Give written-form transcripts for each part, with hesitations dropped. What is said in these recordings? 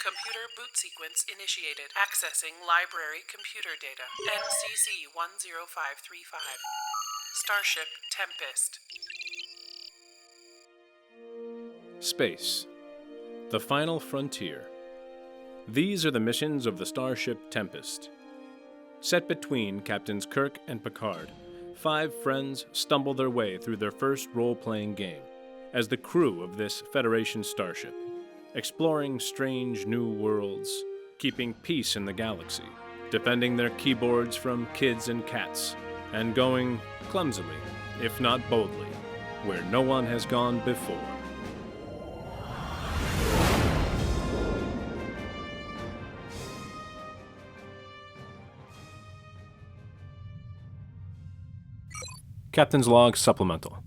Computer boot sequence initiated. Accessing library computer data. NCC 10535. Starship Tempest. Space. The final frontier. These are the missions of the Starship Tempest. Set between Captains Kirk and Picard, 5 friends stumble their way through their first role-playing game as the crew of this Federation starship, exploring strange new worlds, keeping peace in the galaxy, defending their keyboards from kids and cats, and going clumsily, if not boldly, where no one has gone before. Captain's Log Supplemental.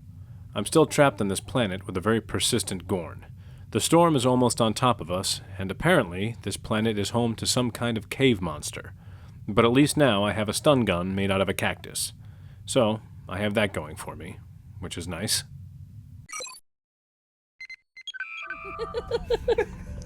I'm still trapped on this planet with a very persistent Gorn. The storm is almost on top of us, and apparently this planet is home to some kind of cave monster. But at least now I have a stun gun made out of a cactus. So, I have that going for me, which is nice.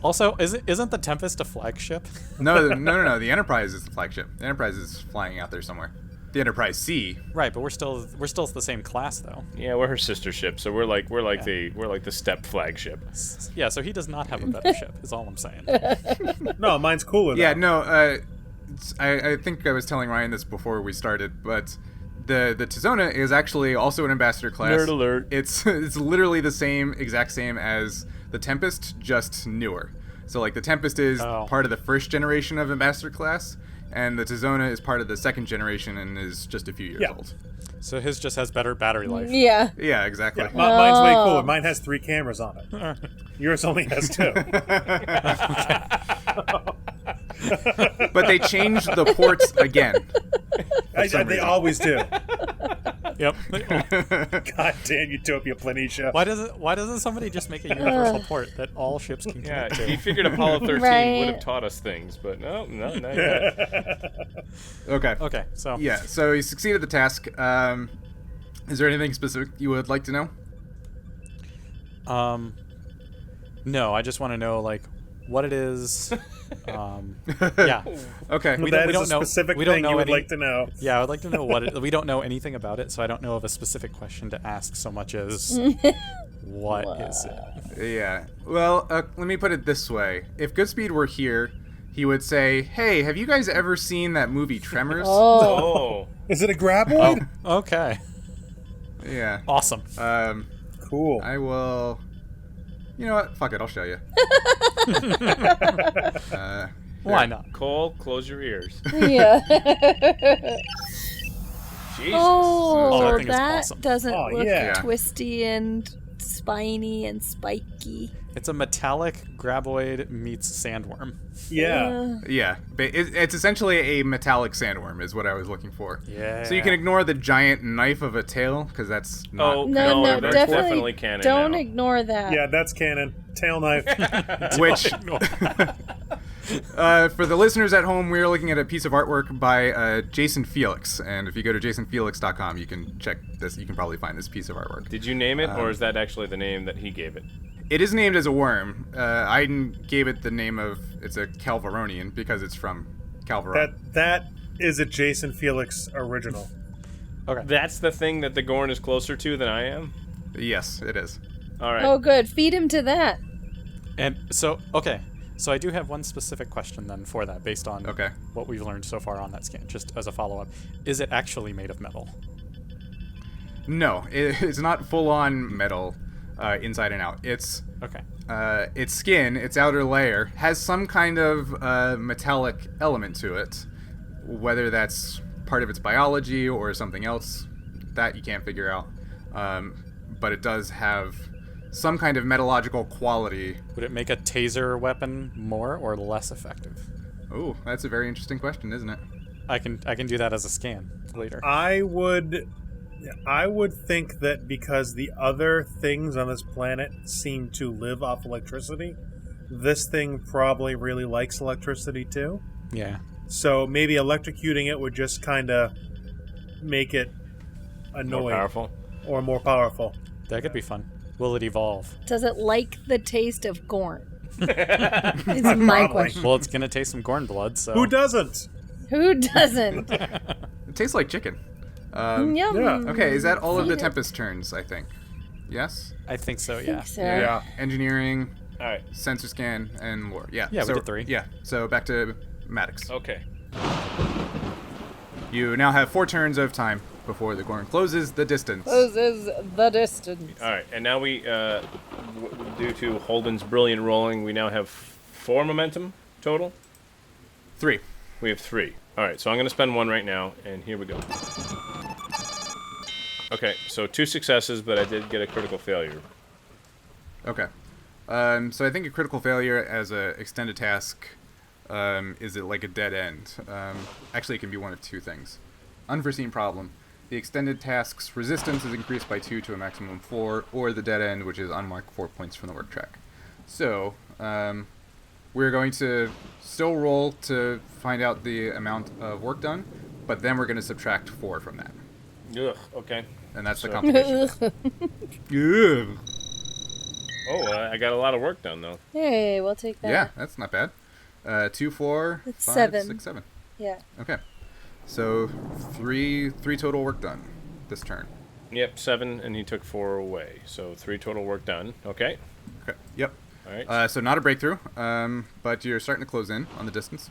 Also, isn't the Tempest a flagship? No. The Enterprise is the flagship. The Enterprise is flying out there somewhere. The Enterprise C. Right, but we're still the same class though. Yeah, we're her sister ship, so we're like the step flagship. Yeah, so he does not have a better ship. Is all I'm saying. No, mine's cooler. Yeah, though. no. I think I was telling Ryan this before we started, but the Tizona is actually also an ambassador class. Nerd alert. It's literally the exact same as the Tempest, just newer. So like the Tempest is part of the first generation of ambassador class, and the Tizona is part of the second generation and is just a few years old. So his just has better battery life. Yeah, exactly. Yeah, mine's way cooler. Mine has 3 cameras on it. Yours only has 2. But they changed the ports again. They always do. Yep. Goddamn Utopia Planitia. Why doesn't somebody just make a universal port that all ships can connect to? He figured Apollo 13 would have taught us things, but no, not yet. Okay, so so he succeeded the task. Is there anything specific you would like to know? No, I just want to know what it is. Yeah. Okay. We don't know. Specific thing you would like to know. Yeah, I would like to know what it. We don't know anything about it, so I don't know of a specific question to ask so much as what is it? Yeah. Well, let me put it this way: if Goodspeed were here, he would say, "Hey, have you guys ever seen that movie Tremors?" Oh. Is it a graboid? Okay. Yeah. Awesome. Cool. I will. You know what? Fuck it, I'll show you. Why not? Cole, close your ears. Yeah. Jesus. that thing is that awesome. doesn't look yeah. twisty and spiny and spiky. It's a metallic graboid meets sandworm. Yeah. Yeah, it's essentially a metallic sandworm, is what I was looking for. Yeah. So you can ignore the giant knife of a tail, because that's not. Oh, No, that's definitely canon. don't now. ignore that. Yeah, that's canon. Tail knife. Which, for the listeners at home, we're looking at a piece of artwork by Jason Felix, and if you go to jasonfelix.com, you can check this. You can probably find this piece of artwork. Did you name it, or is that actually the name that he gave it? It is named as a worm. I gave it the name of it's a Calvaronian because it's from Calvaron. That is a Jason Felix original. Okay. That's the thing that the Gorn is closer to than I am? Yes, it is. All right. Oh, good. Feed him to that. And so, okay. So I do have one specific question then for that, based on what we've learned so far on that scan, just as a follow-up. Is it actually made of metal? No, it's not full-on metal inside and out. It's its skin, its outer layer, has some kind of metallic element to it. Whether that's part of its biology or something else, that you can't figure out. But it does have some kind of metallurgical quality. Would it make a taser weapon more or less effective? Oh, that's a very interesting question, isn't it? I can do that as a scan later. I would think that because the other things on this planet seem to live off electricity, this thing probably really likes electricity too. Yeah. So maybe electrocuting it would just kind of make it annoying. More powerful. Or more powerful. That could be fun. Will it evolve? Does it like the taste of Gorn? It's my Probably. question. Well, it's gonna taste some Gorn blood, so. Who doesn't? Who doesn't? It tastes like chicken. Yum. yeah. Okay, is that all of the Feed it. Tempest turns, I think? Yes? I think so, I yeah. think so. Yeah. Engineering, All right. sensor scan, and lore. Yeah, Yeah, we so, did 3. Yeah, so back to Maddox. Okay. You now have 4 turns of time before the Gorn closes the distance. Closes the distance. All right, and now we, due to Holden's brilliant rolling, we now have 4 momentum total. 3. We have 3. All right, so I'm going to spend 1 right now, and here we go. Okay, so 2 successes, but I did get a critical failure. Okay. So I think a critical failure as a extended task is it like a dead end. Actually, it can be one of 2 things. Unforeseen problem. The extended task's resistance is increased by 2 to a maximum 4, or the dead end, which is unmarked 4 points from the work track. So, we're going to still roll to find out the amount of work done, but then we're going to subtract 4 from that. Ugh, okay. And that's the So- complication. Ugh. Oh, I got a lot of work done, though. Hey, we'll take that. Yeah, that's not bad. 2, 4, That's 5, 7. 6, 7. Yeah. Okay. So three total work done this turn. Yep, 7, and he took 4 away. So 3 total work done. Okay. Okay. Yep. All right. So not a breakthrough, but you're starting to close in on the distance.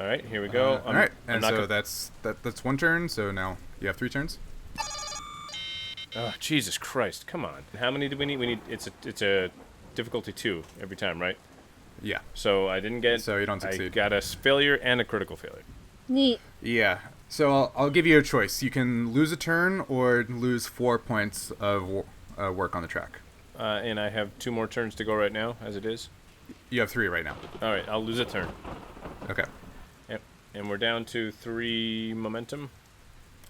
All right, here we go. All right. I'm And not so gonna- that's 1 turn. So now you have 3 turns. Oh, Jesus Christ! Come on. How many do we need? We need. It's a difficulty 2 every time, right? Yeah. So I didn't get. So you don't I succeed. got a failure and a critical failure. Neat. Yeah. So I'll give you a choice. You can lose a turn or lose 4 points of work on the track. And I have 2 more turns to go right now, as it is. You have 3 right now. All right, I'll lose a turn. Okay. Yep. And we're down to 3 momentum.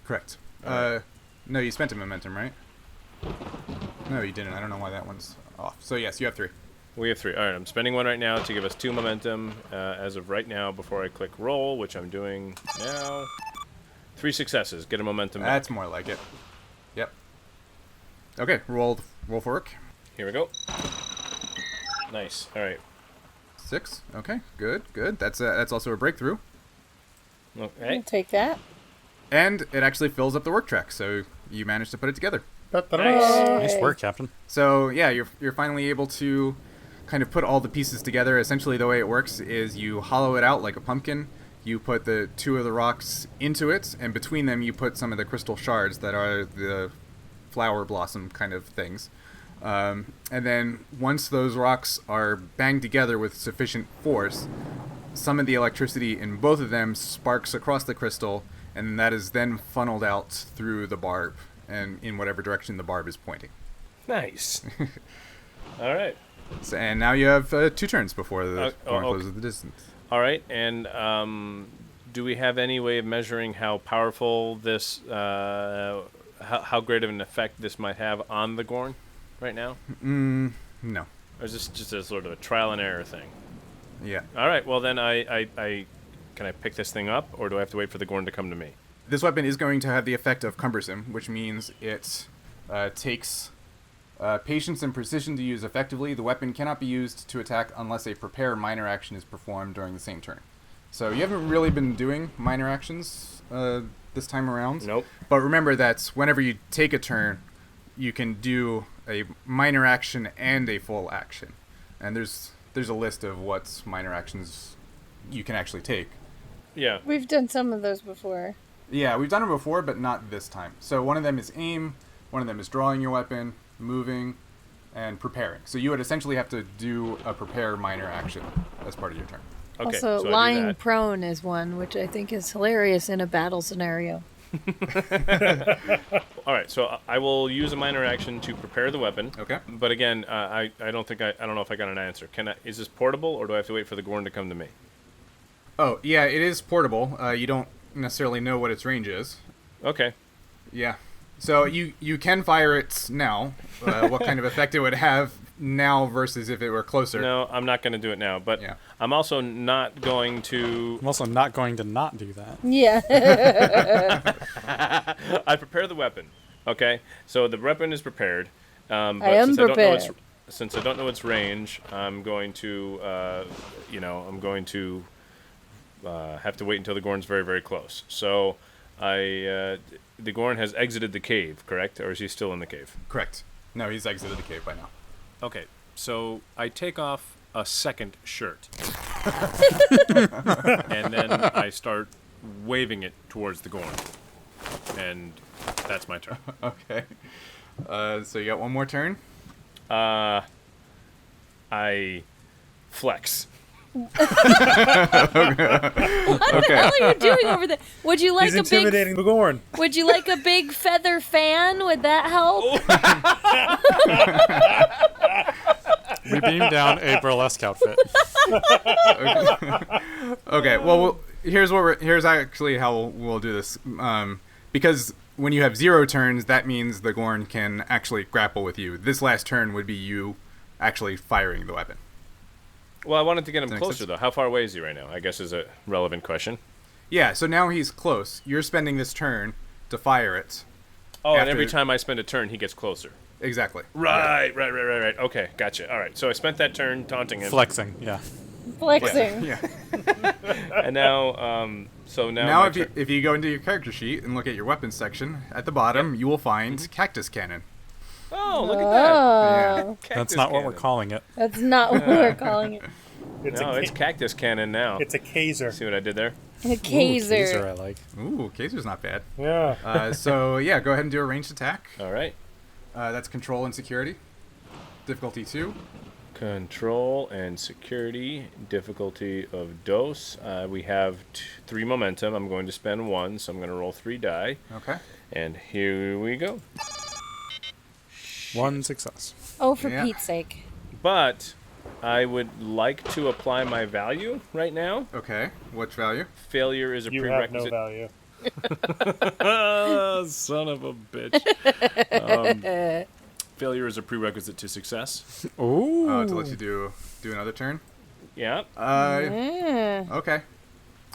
Correct. Alright. No, you spent a momentum, right? No, you didn't. I don't know why that one's off. So yes, you have 3. We have 3. All right, I'm spending 1 right now to give us 2 momentum as of right now before I click roll, which I'm doing now. 3 successes. Get a momentum back. That's more like it. Yep. Okay, roll for work. Here we go. Nice. All right. 6. Okay, good. That's also a breakthrough, Okay. We'll take that. and it actually fills up the work track. So you managed to put it together. Nice. Nice Yay. work, Captain. So yeah, you're finally able to kind of put all the pieces together. Essentially, the way it works is you hollow it out like a pumpkin. You put the 2 of the rocks into it, and between them you put some of the crystal shards that are the flower blossom kind of things. And then once those rocks are banged together with sufficient force, some of the electricity in both of them sparks across the crystal, and that is then funneled out through the barb and in whatever direction the barb is pointing. Nice. All right. So, and now you have 2 turns before the Gorn okay. closes the distance. All right. And do we have any way of measuring how powerful this, how great of an effect this might have on the Gorn right now? No. Or is this just a sort of a trial and error thing? Yeah. All right. Well, then I can I pick this thing up, or do I have to wait for the Gorn to come to me? This weapon is going to have the effect of cumbersome, which means it takes patience and precision to use effectively. The weapon cannot be used to attack unless a prepare minor action is performed during the same turn. So you haven't really been doing minor actions this time around. Nope. But remember that whenever you take a turn, you can do a minor action and a full action. And there's a list of what minor actions you can actually take. Yeah. We've done some of those before. Yeah, we've done it before, but not this time. So one of them is aim, one of them is drawing your weapon, moving, and preparing. So you would essentially have to do a prepare minor action as part of your turn. Okay. Also, so I do lying that. prone is one, which I think is hilarious in a battle scenario. All right, so I will use a minor action to prepare the weapon. Okay. But again, I don't know if I got an answer. Is this portable, or do I have to wait for the Gorn to come to me? Oh, yeah, it is portable. You don't necessarily know what its range is. Okay. Yeah. So you can fire it now. What kind of effect it would have now versus if it were closer. No, I'm not going to do it now. But Yeah. I'm also not going to. I'm also not going to not do that. Yeah. I prepare the weapon. Okay, so the weapon is prepared. But I am since I don't know prepared. since I don't know its range, I'm going to, have to wait until the Gorn's very, very close. So, the Gorn has exited the cave, correct? Or is he still in the cave? Correct. No, he's exited the cave by now. Okay, so I take off a second shirt. And then I start waving it towards the Gorn. And that's my turn. Okay. So you got one more turn? I flex. What the hell are you doing over there? Would you like He's intimidating the Gorn. Would you like a big feather fan? Would that help? We beam down a burlesque outfit. Okay. Well, here's actually how we'll do this. Because when you have 0 turns, that means the Gorn can actually grapple with you. This last turn would be you actually firing the weapon. Well, I wanted to get him Does that make closer, sense? though. How far away is he right now? I guess is a relevant question. Yeah. So now he's close. You're spending this turn to fire it. Oh, and After- every time I spend a turn, he gets closer. Exactly. Right. Okay, gotcha. All right, so I spent that turn taunting him. Flexing, yeah. Flexing. Yeah. And now, now Now, my if you go into your character sheet and look at your weapons section, at the bottom you will find cactus cannon. Oh, look at that. Oh, Yeah. That's not what we're calling it. that's not what we're calling it. It's No, it's cactus cannon now. It's a Kaiser. See what I did there? A Ooh, Kaiser. I like. Ooh, Kaiser's not bad. Yeah. So yeah, go ahead and do a ranged attack. All right. That's control and security. Difficulty 2. Control and security, difficulty of dose. We have 3 momentum. I'm going to spend 1, so I'm going to roll 3 die. Okay. And here we go. 1 success. Oh, for Yeah. Pete's sake. But I would like to apply my value right now. Okay. Which value? Failure is a You have no prerequisite. value. Son of a bitch. Failure is a prerequisite to success. Ooh. To let you do another turn. Yeah. Okay.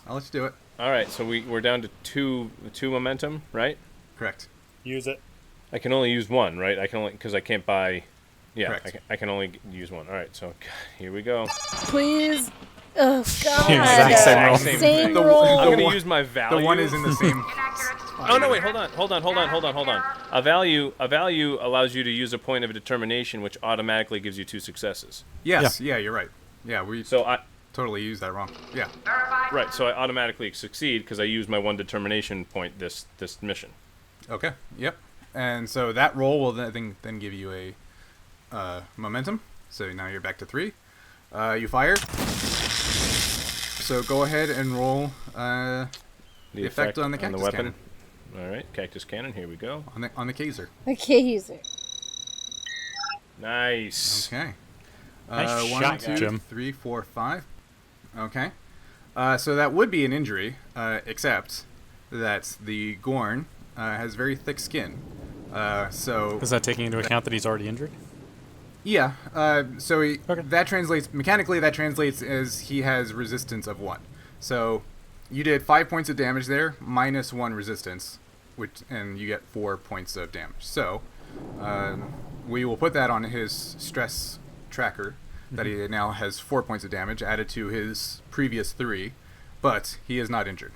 I'll let you do it. All right. So we're down to two momentum, right? Correct. Use it. I can only use 1, right? I can only because I can't buy. Yeah. Correct. I can only use 1. All right. So here we go. Please. Oh, God. Exact same roll. Same Same thing. roll. I'm going to one- use my value. The one is in the same. Oh no! Wait, hold on. A value allows you to use a point of determination, which automatically gives you 2 successes. Yes. Yeah. You're right. Yeah. We So I totally used that wrong. Yeah. right. So I automatically succeed because I use my 1 determination point this mission. Okay. Yep. And so that roll will then give you a momentum. So now you're back to 3. You fire. So go ahead and roll The effect on the cactus weapon. cannon. All right, cactus cannon. Here we go. on the Kaiser. A Kaiser. Nice. Okay. Nice 1, shot, 2, Jim. 3, 4, 5. Okay. So that would be an injury, except that the Gorn has very thick skin. So Is that taking into account that he's already injured? yeah. So Okay. that translates mechanically. That translates as he has resistance of 1. So you did 5 points of damage there, minus 1 resistance, and you get 4 points of damage. So we will put that on his stress tracker. That he now has 4 points of damage added to his previous 3, but he is not injured.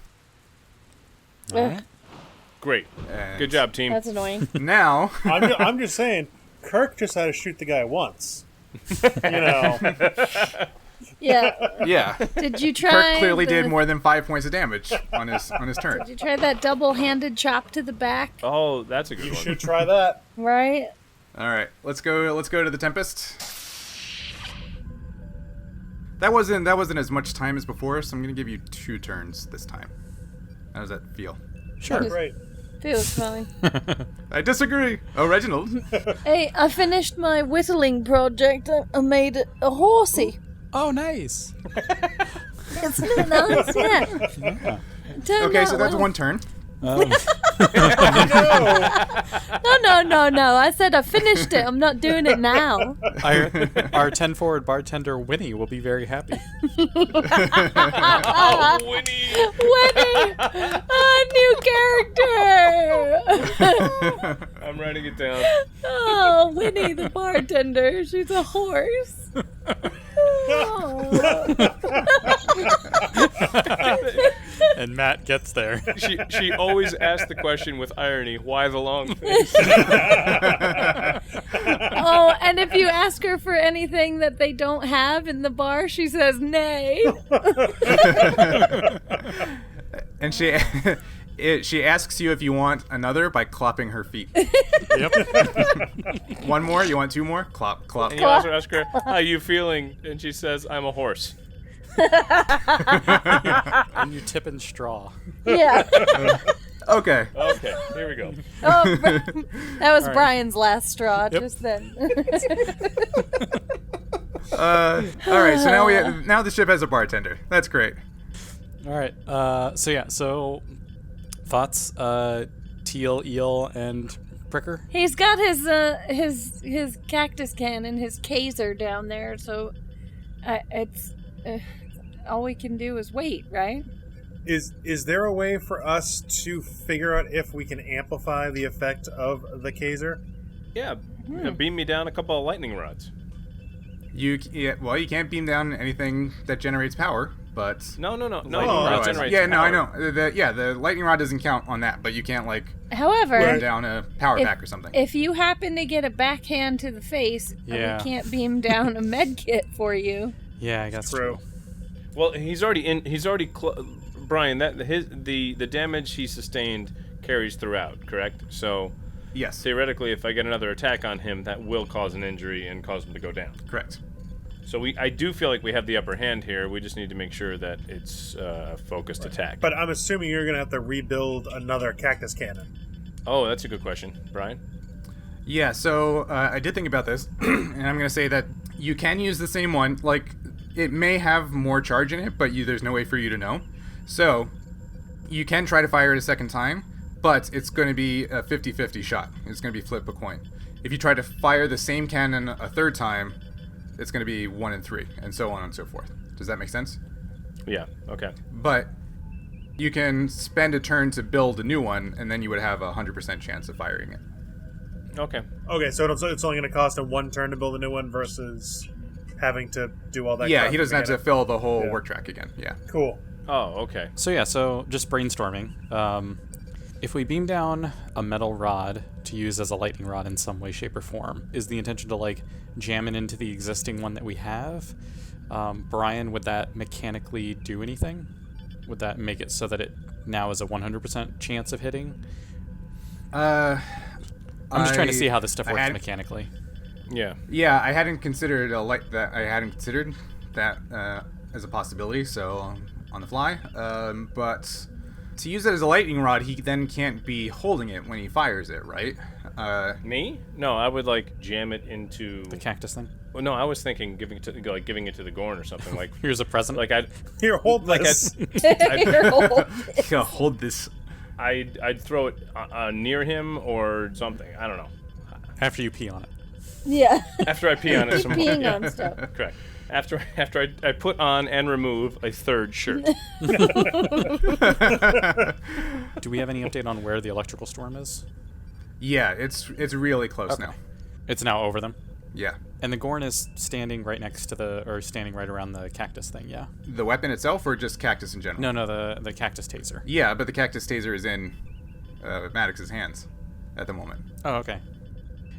Ugh, Great. And Good job, team. that's annoying. Now, I'm just saying, Kirk just had to shoot the guy once. You know. Yeah. yeah, Did you try? Kirk clearly did the- more than 5 points of damage on his turn. Did you try that double-handed chop to the back? Oh, that's a good You one. should try that. Right. All right, let's go to the Tempest. That wasn't as much time as before, so I'm gonna give you 2 turns this time. How does that feel? Sure. Great. Feels fine. I disagree. Oh, Reginald. Hey, I finished my whittling project. I made a horsey. Oh, nice. Isn't it nice? Yeah. Turned Okay, out so that's well. 1 turn. No. I said I finished it. I'm not doing it now. Our 10 forward bartender, Winnie, will be very happy. Oh, Winnie! Winnie! A new character! I'm writing it down. Oh, Winnie the bartender. She's a horse. And Matt gets there. She always asks the question with irony, why the long face? Oh, and if you ask her for anything that they don't have in the bar, she says nay. And she asks you if you want another by clopping her feet. Yep. One more? You want two more? Clop, clop. And you also ask her, how are you feeling? And she says, I'm a horse. And you tip in straw. Yeah. Okay. Okay, here we go. Oh, that was All right. Brian's last straw Yep. just then. All right. So now the ship has a bartender. That's great. All right. So thoughts? Teal, eel, and pricker. He's got his cactus cannon, his Kaiser down there, so it's all we can do is wait, right? Is there a way for us to figure out if we can amplify the effect of the Kaiser? Yeah, beam me down a couple of lightning rods. You can't beam down anything that generates power, but No. Lightning Rod rod. generates yeah, no, I power. know. The lightning rod doesn't count on that, but you can't beam However, down a power pack or something. if you happen to get a backhand to the face, Yeah. we can't beam down a med kit for you. Yeah, I guess true. Well, he's already Brian, the damage he sustained carries throughout, correct? So Yes, theoretically, if I get another attack on him, that will cause an injury and cause him to go down. correct. So I do feel like we have the upper hand here. We just need to make sure that it's a focused attack. But I'm assuming you're going to have to rebuild another cactus cannon. Oh, that's a good question, Brian. Yeah, so I did think about this, and I'm going to say that you can use the same one. Like, it may have more charge in it, but there's no way for you to know. So, you can try to fire it a second time, but it's going to be a 50-50 shot. It's going to be flip a coin. If you try to fire the same cannon a third time, it's going to be 1 in 3, and so on and so forth. Does that make sense? Yeah, okay. But you can spend a turn to build a new one, and then you would have a 100% chance of firing it. Okay. Okay, so it's only going to cost him one turn to build a new one versus having to do all that. Yeah, crap he doesn't have to again. fill the whole Yeah. work track again. Yeah. Cool. Oh, okay. So just brainstorming. If we beam down a metal rod to use as a lightning rod in some way, shape, or form, is the intention to jam it into the existing one that we have? Brian, would that mechanically do anything? Would that make it so that it now is a 100% chance of hitting? I'm just trying to see how this stuff works mechanically. Yeah. Yeah, I hadn't considered that as a possibility, so on the fly. But to use it as a lightning rod, he then can't be holding it when he fires it, right? Me? No, I would jam it into The cactus thing? Well, no, I was thinking giving it to the Gorn or something like. Here's a present. Here, hold this. Yeah, hold this. I'd throw it near him or something. I don't know. After you pee on it. Yeah. After I pee on it Keep some more. peeing Yeah. on stuff. Correct. After I put on and remove a third shirt. Do we have any update on where the electrical storm is? Yeah, it's really close Okay. now. It's now over them. Yeah. And the Gorn is standing right next to standing right around the cactus thing, yeah? The weapon itself, or just cactus in general? No, the cactus taser. Yeah, but the cactus taser is in Maddox's hands at the moment. Oh, okay.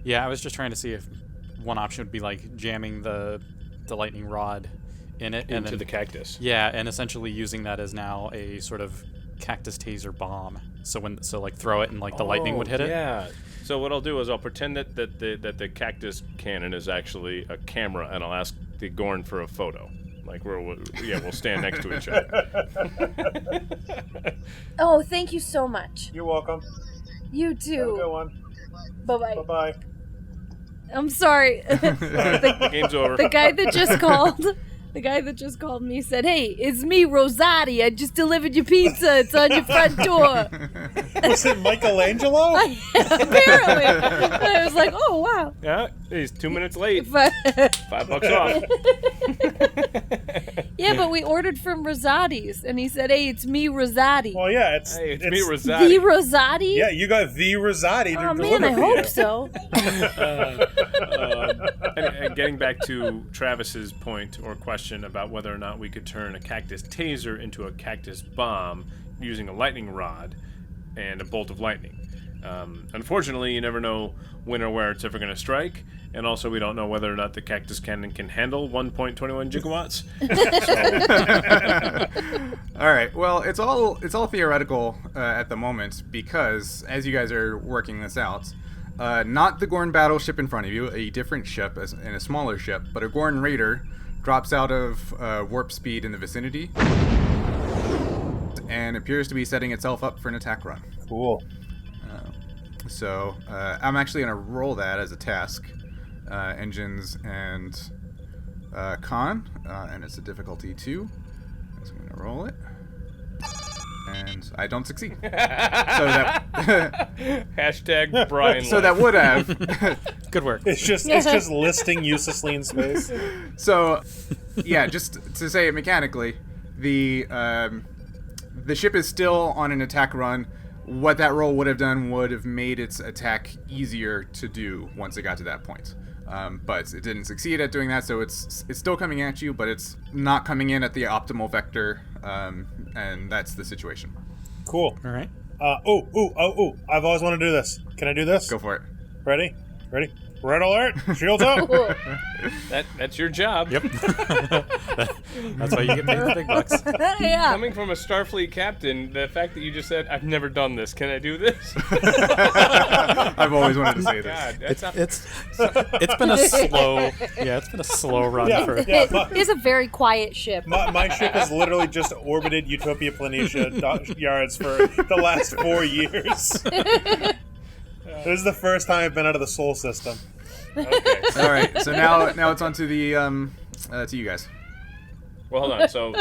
Yeah, I was just trying to see if one option would be jamming the lightning rod in it and Into then, the cactus. Yeah, and essentially using that as now a sort of cactus taser bomb. So throw it and the lightning would hit it. Yeah. So what I'll do is I'll pretend that the cactus cannon is actually a camera, and I'll ask the Gorn for a photo. We'll stand next to each other. Oh, thank you so much. You're welcome. You Have a good too. one. Bye-bye. Bye-bye. I'm sorry. The game's over. The guy that just called, The guy that just called me said, "Hey, it's me, Rosati. I just delivered your pizza. It's on your front door." Was it Michelangelo? Apparently. I was like, "Oh, wow." Yeah, he's 2 minutes late. But- $5 off. yeah, but we ordered from Rosati's, and he said, "Hey, it's me, Rosati." Well, yeah, Hey, it's me, Rosati. The Rosati? Yeah, you got the Rosati to Oh, deliver man, I for hope you. so. And getting back to Travis's point or question about whether or not we could turn a cactus taser into a cactus bomb using a lightning rod and a bolt of lightning. Unfortunately, you never know when or where it's ever going to strike, and also we don't know whether or not the cactus cannon can handle 1.21 gigawatts. All right. Well, it's all theoretical at the moment because as you guys are working this out, not the Gorn battleship in front of you, a different ship and a smaller ship, but a Gorn raider drops out of warp speed in the vicinity and appears to be setting itself up for an attack run. Cool. So I'm actually going to roll that as a task, engines and con, and it's a difficulty 2. So I'm going to roll it, and I don't succeed. So that Hashtag Brian. so that would have. Good work. It's just listing uselessly in space. So yeah, just to say it mechanically, the ship is still on an attack run. What that roll would have done would have made its attack easier to do once it got to that point. But it didn't succeed at doing that, so it's still coming at you, but it's not coming in at the optimal vector, and that's the situation. Cool. All right. I've always wanted to do this. Can I do this? Go for it. Ready? Red alert! Shields up! That's your job. Yep. That's why you get paid the big bucks. Yeah. Coming from a Starfleet captain, the fact that you just said, "I've never done this. Can I do this?" I've always wanted to say this. God, that's It's been a slow run for. Yeah, It's a very quiet ship. my ship has literally just orbited Utopia Planitia yards for the last 4 years. This is the first time I've been out of the Sol system. okay. All right, so now it's on to the to you guys. Well, hold on. So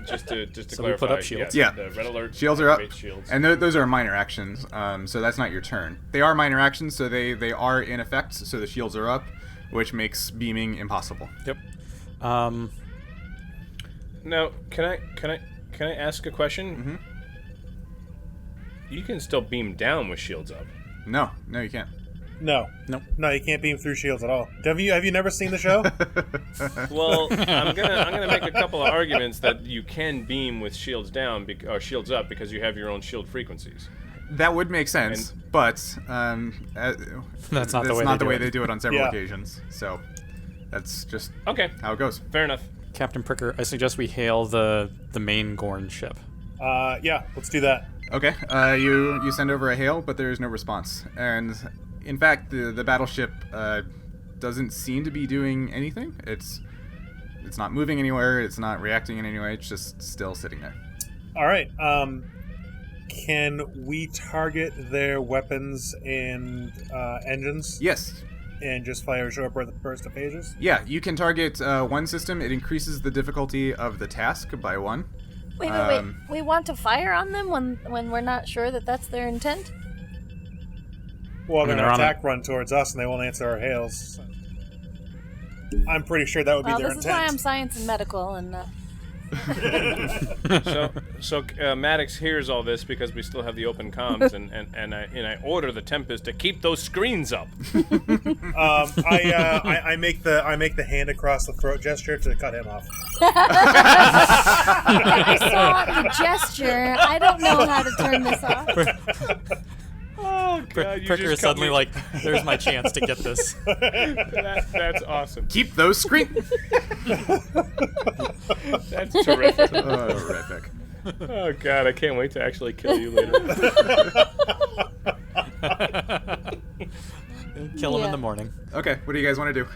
just to So we clarify, put up shields. Yeah. The red alert. Shields are up, activate shields. and those are minor actions. So that's not your turn. They are minor actions, so they are in effect. So the shields are up, which makes beaming impossible. Yep. Now, can I ask a question? Mm-hmm. You can still beam down with shields up. No, you can't. No, you can't beam through shields at all. Have you never seen the show? Well, I'm gonna make a couple of arguments that you can beam with shields down or shields up because you have your own shield frequencies. That would make sense, but That's not the way they do it on several Yeah. occasions. So that's just Okay, how it goes. fair enough. Captain Pricker, I suggest we hail the main Gorn ship. Yeah, let's do that. Okay, you send over a hail, but there is no response. And in fact, the battleship doesn't seem to be doing anything. It's not moving anywhere. It's not reacting in any way. It's just still sitting there. All right. Can we target their weapons and engines Yes. and just fire a short burst of phases? Yeah, you can target one system. It increases the difficulty of the task by 1. Wait. We want to fire on them when we're not sure that that's their intent? Well, they're they're going on to a- attack run towards us, and they won't answer our hails. I'm pretty sure that would be Well, their this is intent. why I'm science and medical, and So Maddox hears all this because we still have the open comms, and I order the Tempest to keep those screens up. I make the hand across the throat gesture to cut him off. I saw the gesture. I don't know how to turn this off. Oh God! You Pricker just is suddenly cut me. like, there's my chance to get this. That's awesome. Keep those screen. That's terrific. Horrific. Oh God! I can't wait to actually kill you later. Kill him Yeah. in the morning. Okay, what do you guys want to do?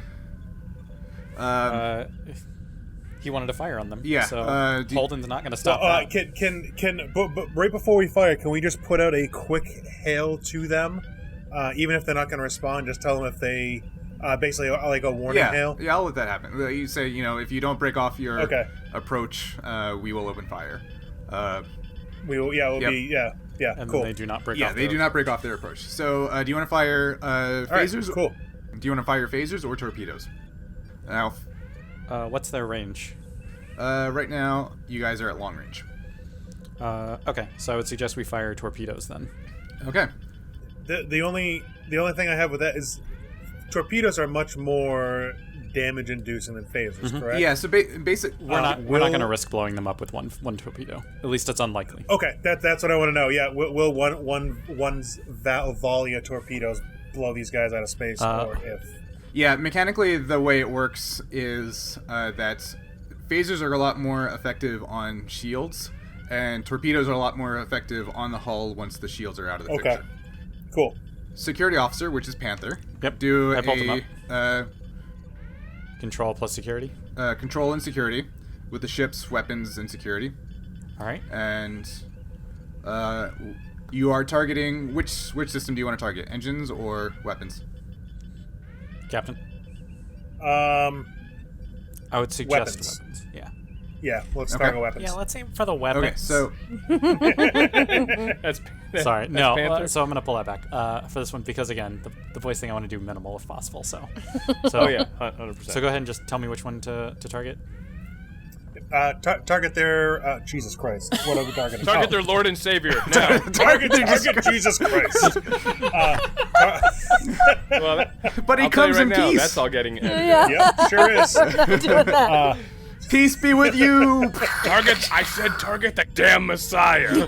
He wanted to fire on them. Yeah, So do- Holden's not going to stop that. But right before we fire, can we just put out a quick hail to them? Even if they're not going to respond, just tell them if they Basically, like a warning hail. Yeah, I'll let that happen. You say, if you don't break off your approach, we will open fire. We will. Yeah, we'll be. Yeah. And cool. they do not break off. Yeah, they do not break off their approach. So, do you want to fire phasers? Right, cool. Do you want to fire phasers or torpedoes? Now, what's their range? right now, you guys are at long range. Okay, so I would suggest we fire torpedoes then. Okay. The only thing I have with that is torpedoes are much more damage inducing than phasers, correct? Yeah. So basic. We're not going to risk blowing them up with one torpedo. At least it's unlikely. Okay, that's what I want to know. Yeah, will one's volley of torpedoes blow these guys out of space, or if? Yeah, mechanically, the way it works is that phasers are a lot more effective on shields, and torpedoes are a lot more effective on the hull once the shields are out of the picture. Cool. Security officer, which is Panther. Yep. Do I pulled him a Control plus security. control and security with the ship's weapons and security. All right. And you are targeting which system do you want to target? Engines or weapons? Captain. I would suggest weapons. Yeah. Yeah, let's target weapons. Yeah, let's aim for the weapons. Okay, so That's Sorry, that's no. Panther? So I'm gonna pull that back for this one because again, the voice thing I want to do minimal if possible. So. Oh yeah, 100%. So go ahead and just tell me which one to target. Target their Jesus Christ. What are we targeting? Target their Lord and Savior now. Target Jesus Christ. Well, but he I'll tell you comes right in now, peace. That's all getting edited. Yep, sure is. Doing that. Peace be with you. Target! I said target the damn Messiah.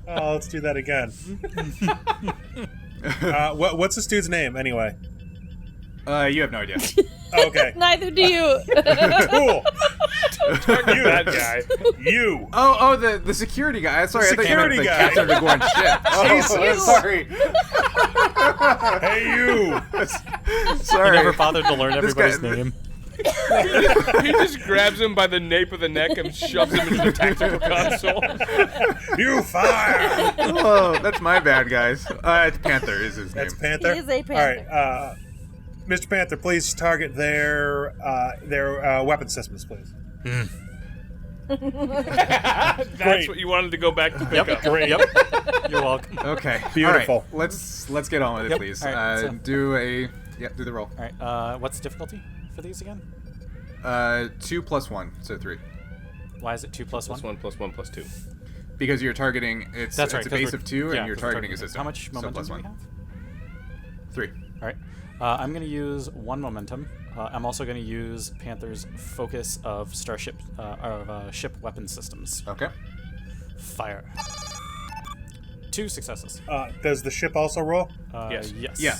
Let's do that again. What's this dude's name anyway? You have no idea. Okay. Neither do you. Cool. Target that guy. You. Oh, the security guy. Sorry, I thought you meant security the guy. captain of the Gorn ship. Oh, sorry. Hey, you. Sorry. You never bothered to learn everybody's guy- name. He just grabs him by the nape of the neck and shoves him into the tactical console. You fire. Oh, that's my bad, guys. It's Panther is his name. That's Panther. He is a Panther. All right, Mr. Panther, please target their weapon systems, please. That's what you wanted to go back to pick up. Great. Yep. You're welcome. Okay. Beautiful. All right. Let's get on with it, Yep. please. All right, so- Do the roll. All right. What's the difficulty for these again? 2 plus 1, so 3. Why is it 2 plus 1? +1 +1 +2. Because you're targeting. It's That's right. a 'cause base we're- of 2, yeah, and you're 'cause we're targeting a things. system. How much so momentum plus do we 1. have? 3. All right. I'm going to use 1 momentum. I'm also going to use Panther's focus of ship weapon systems. Okay. Fire. 2 successes. Does the ship also roll? Yes. Yes. Yeah.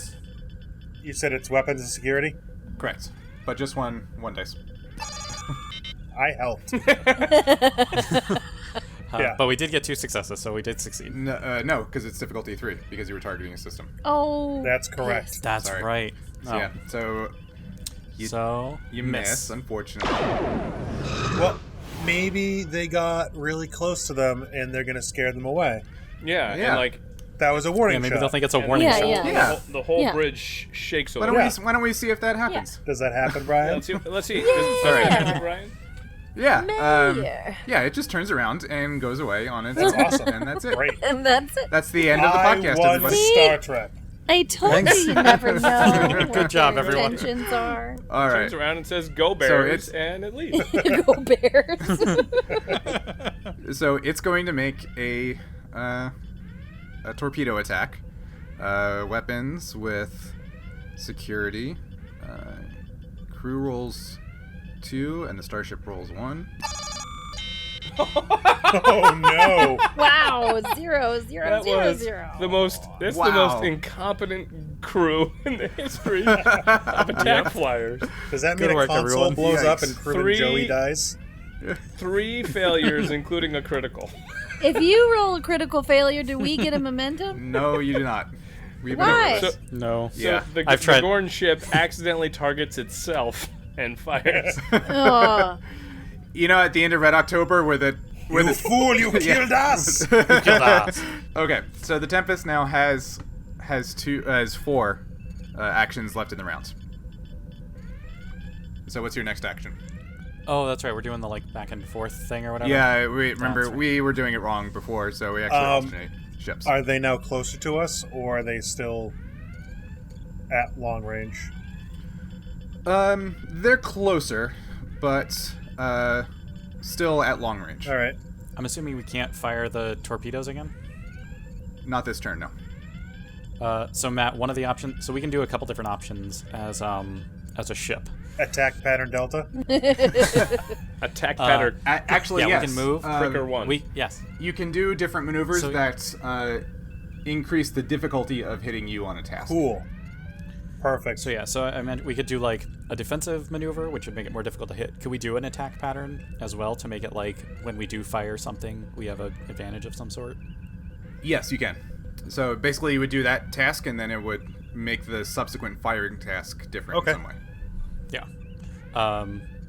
You said it's weapons and security? Correct. But just one dice. I helped. Yeah. But we did get 2 successes, so we did succeed. No, because it's difficulty 3 because you were targeting a system. Oh. That's correct. That's Sorry. right. So, yeah. So you miss, unfortunately. Well, maybe they got really close to them and they're going to scare them away. Yeah, Yeah. and like That was a warning Yeah, maybe shot. they'll think it's a and warning Yeah, shot. yeah. Yeah. the whole Yeah. bridge shakes a Why little. don't we see if that happens? Does that happen, Brian? Let's see. Let's see. All right. Does it, Brian? Yeah. Mayor. Yeah. It just turns around and goes away on its That's own, awesome. and that's it. Great. And that's it. That's the end of the I podcast, won everybody. Star Trek. I told you you never know. Good what job, their everyone. intentions are. All right. Turns around and says, "Go Bears," it's- and it leaves. Go Bears. So it's going to make a torpedo attack. Weapons with security. Crew rolls 2, and the starship rolls 1. Oh, no. Wow. 0, 0, That 0, was 0. the most. That's the Wow. most incompetent crew in the history of attack flyers. Does that mean Good a work, console everyone. blows up Yikes. and Crew Three- and Joey dies? 3 failures, including a critical. If you roll a critical failure, do we get a momentum? No, you do not. We've Why? been over So, this. No. so Yeah. the, I've the tried. Gorn ship accidentally targets itself and fires. Oh. You know, at the end of Red October, where You fool! You killed us. Kill that. Okay, so the Tempest now has four actions left in the round. So what's your next action? Oh, that's right. We're doing the like back and forth thing or whatever. Yeah, remember right. we were doing it wrong before, so we actually alternate ships. Are they now closer to us, or are they still at long range? They're closer, but still at long range. All right. I'm assuming we can't fire the torpedoes again. Not this turn, no. So Matt, one of the options. So we can do a couple different options as a ship. Attack pattern Delta. Attack pattern. Actually, Yeah, yes. we can move. Trigger one. Yes. You can do different maneuvers So- that increase the difficulty of hitting you on a task. Cool. Perfect. So yeah. So I meant we could do like a defensive maneuver, which would make it more difficult to hit. Could we do an attack pattern as well to make it like when we do fire something, we have an advantage of some sort? Yes, you can. So basically, you would do that task, and then it would make the subsequent firing task different in some way. Yeah.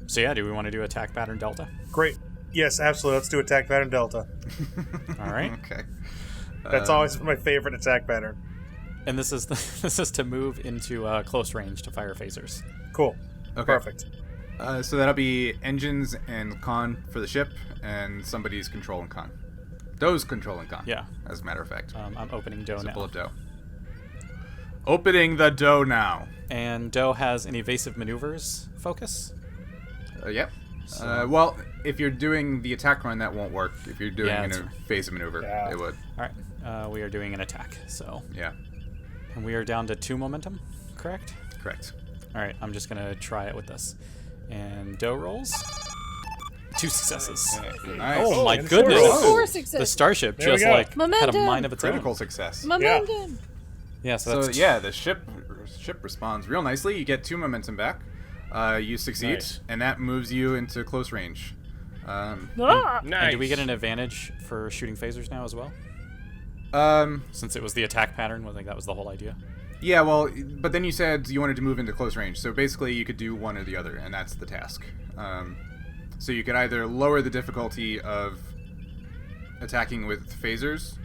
So yeah, do we want to do attack pattern delta? Great. Yes, absolutely. Let's do attack pattern Delta. All right. Okay. That's always been my favorite attack pattern. And this is this is to move into close range to fire phasers. Cool. Okay. Perfect. So that'll be engines and con for the ship, and somebody's control and con. Doe's control and con. Yeah. As a matter of fact. I'm opening Doe So now. pull up Doe. Opening the Doe now. And Doe has an evasive maneuvers focus. Yep. So- Well, if you're doing the attack run, that won't work. If you're doing Yeah, an that's right. evasive maneuver, Yeah. it would. All right. We are doing an attack. So, Yeah. and we are down to 2 momentum, correct? Correct. All right. I'm just gonna try it with this. And Doe rolls 2 successes. Nice. Oh my and goodness! four. Four The success. starship There we just go. like had a Momentum. mind of its Critical own. success. Momentum. Yeah. So So that's yeah, the ship responds real nicely. You get 2 momentum back. You succeed, Nice. and that moves you into close range. Ah! Nice. And do we get an advantage for shooting phasers now as well? Since it was the attack pattern, I think that was the whole idea. Yeah, well, but then you said you wanted to move into close range, so basically you could do one or the other, and that's the task. So you could either lower the difficulty of attacking with phasers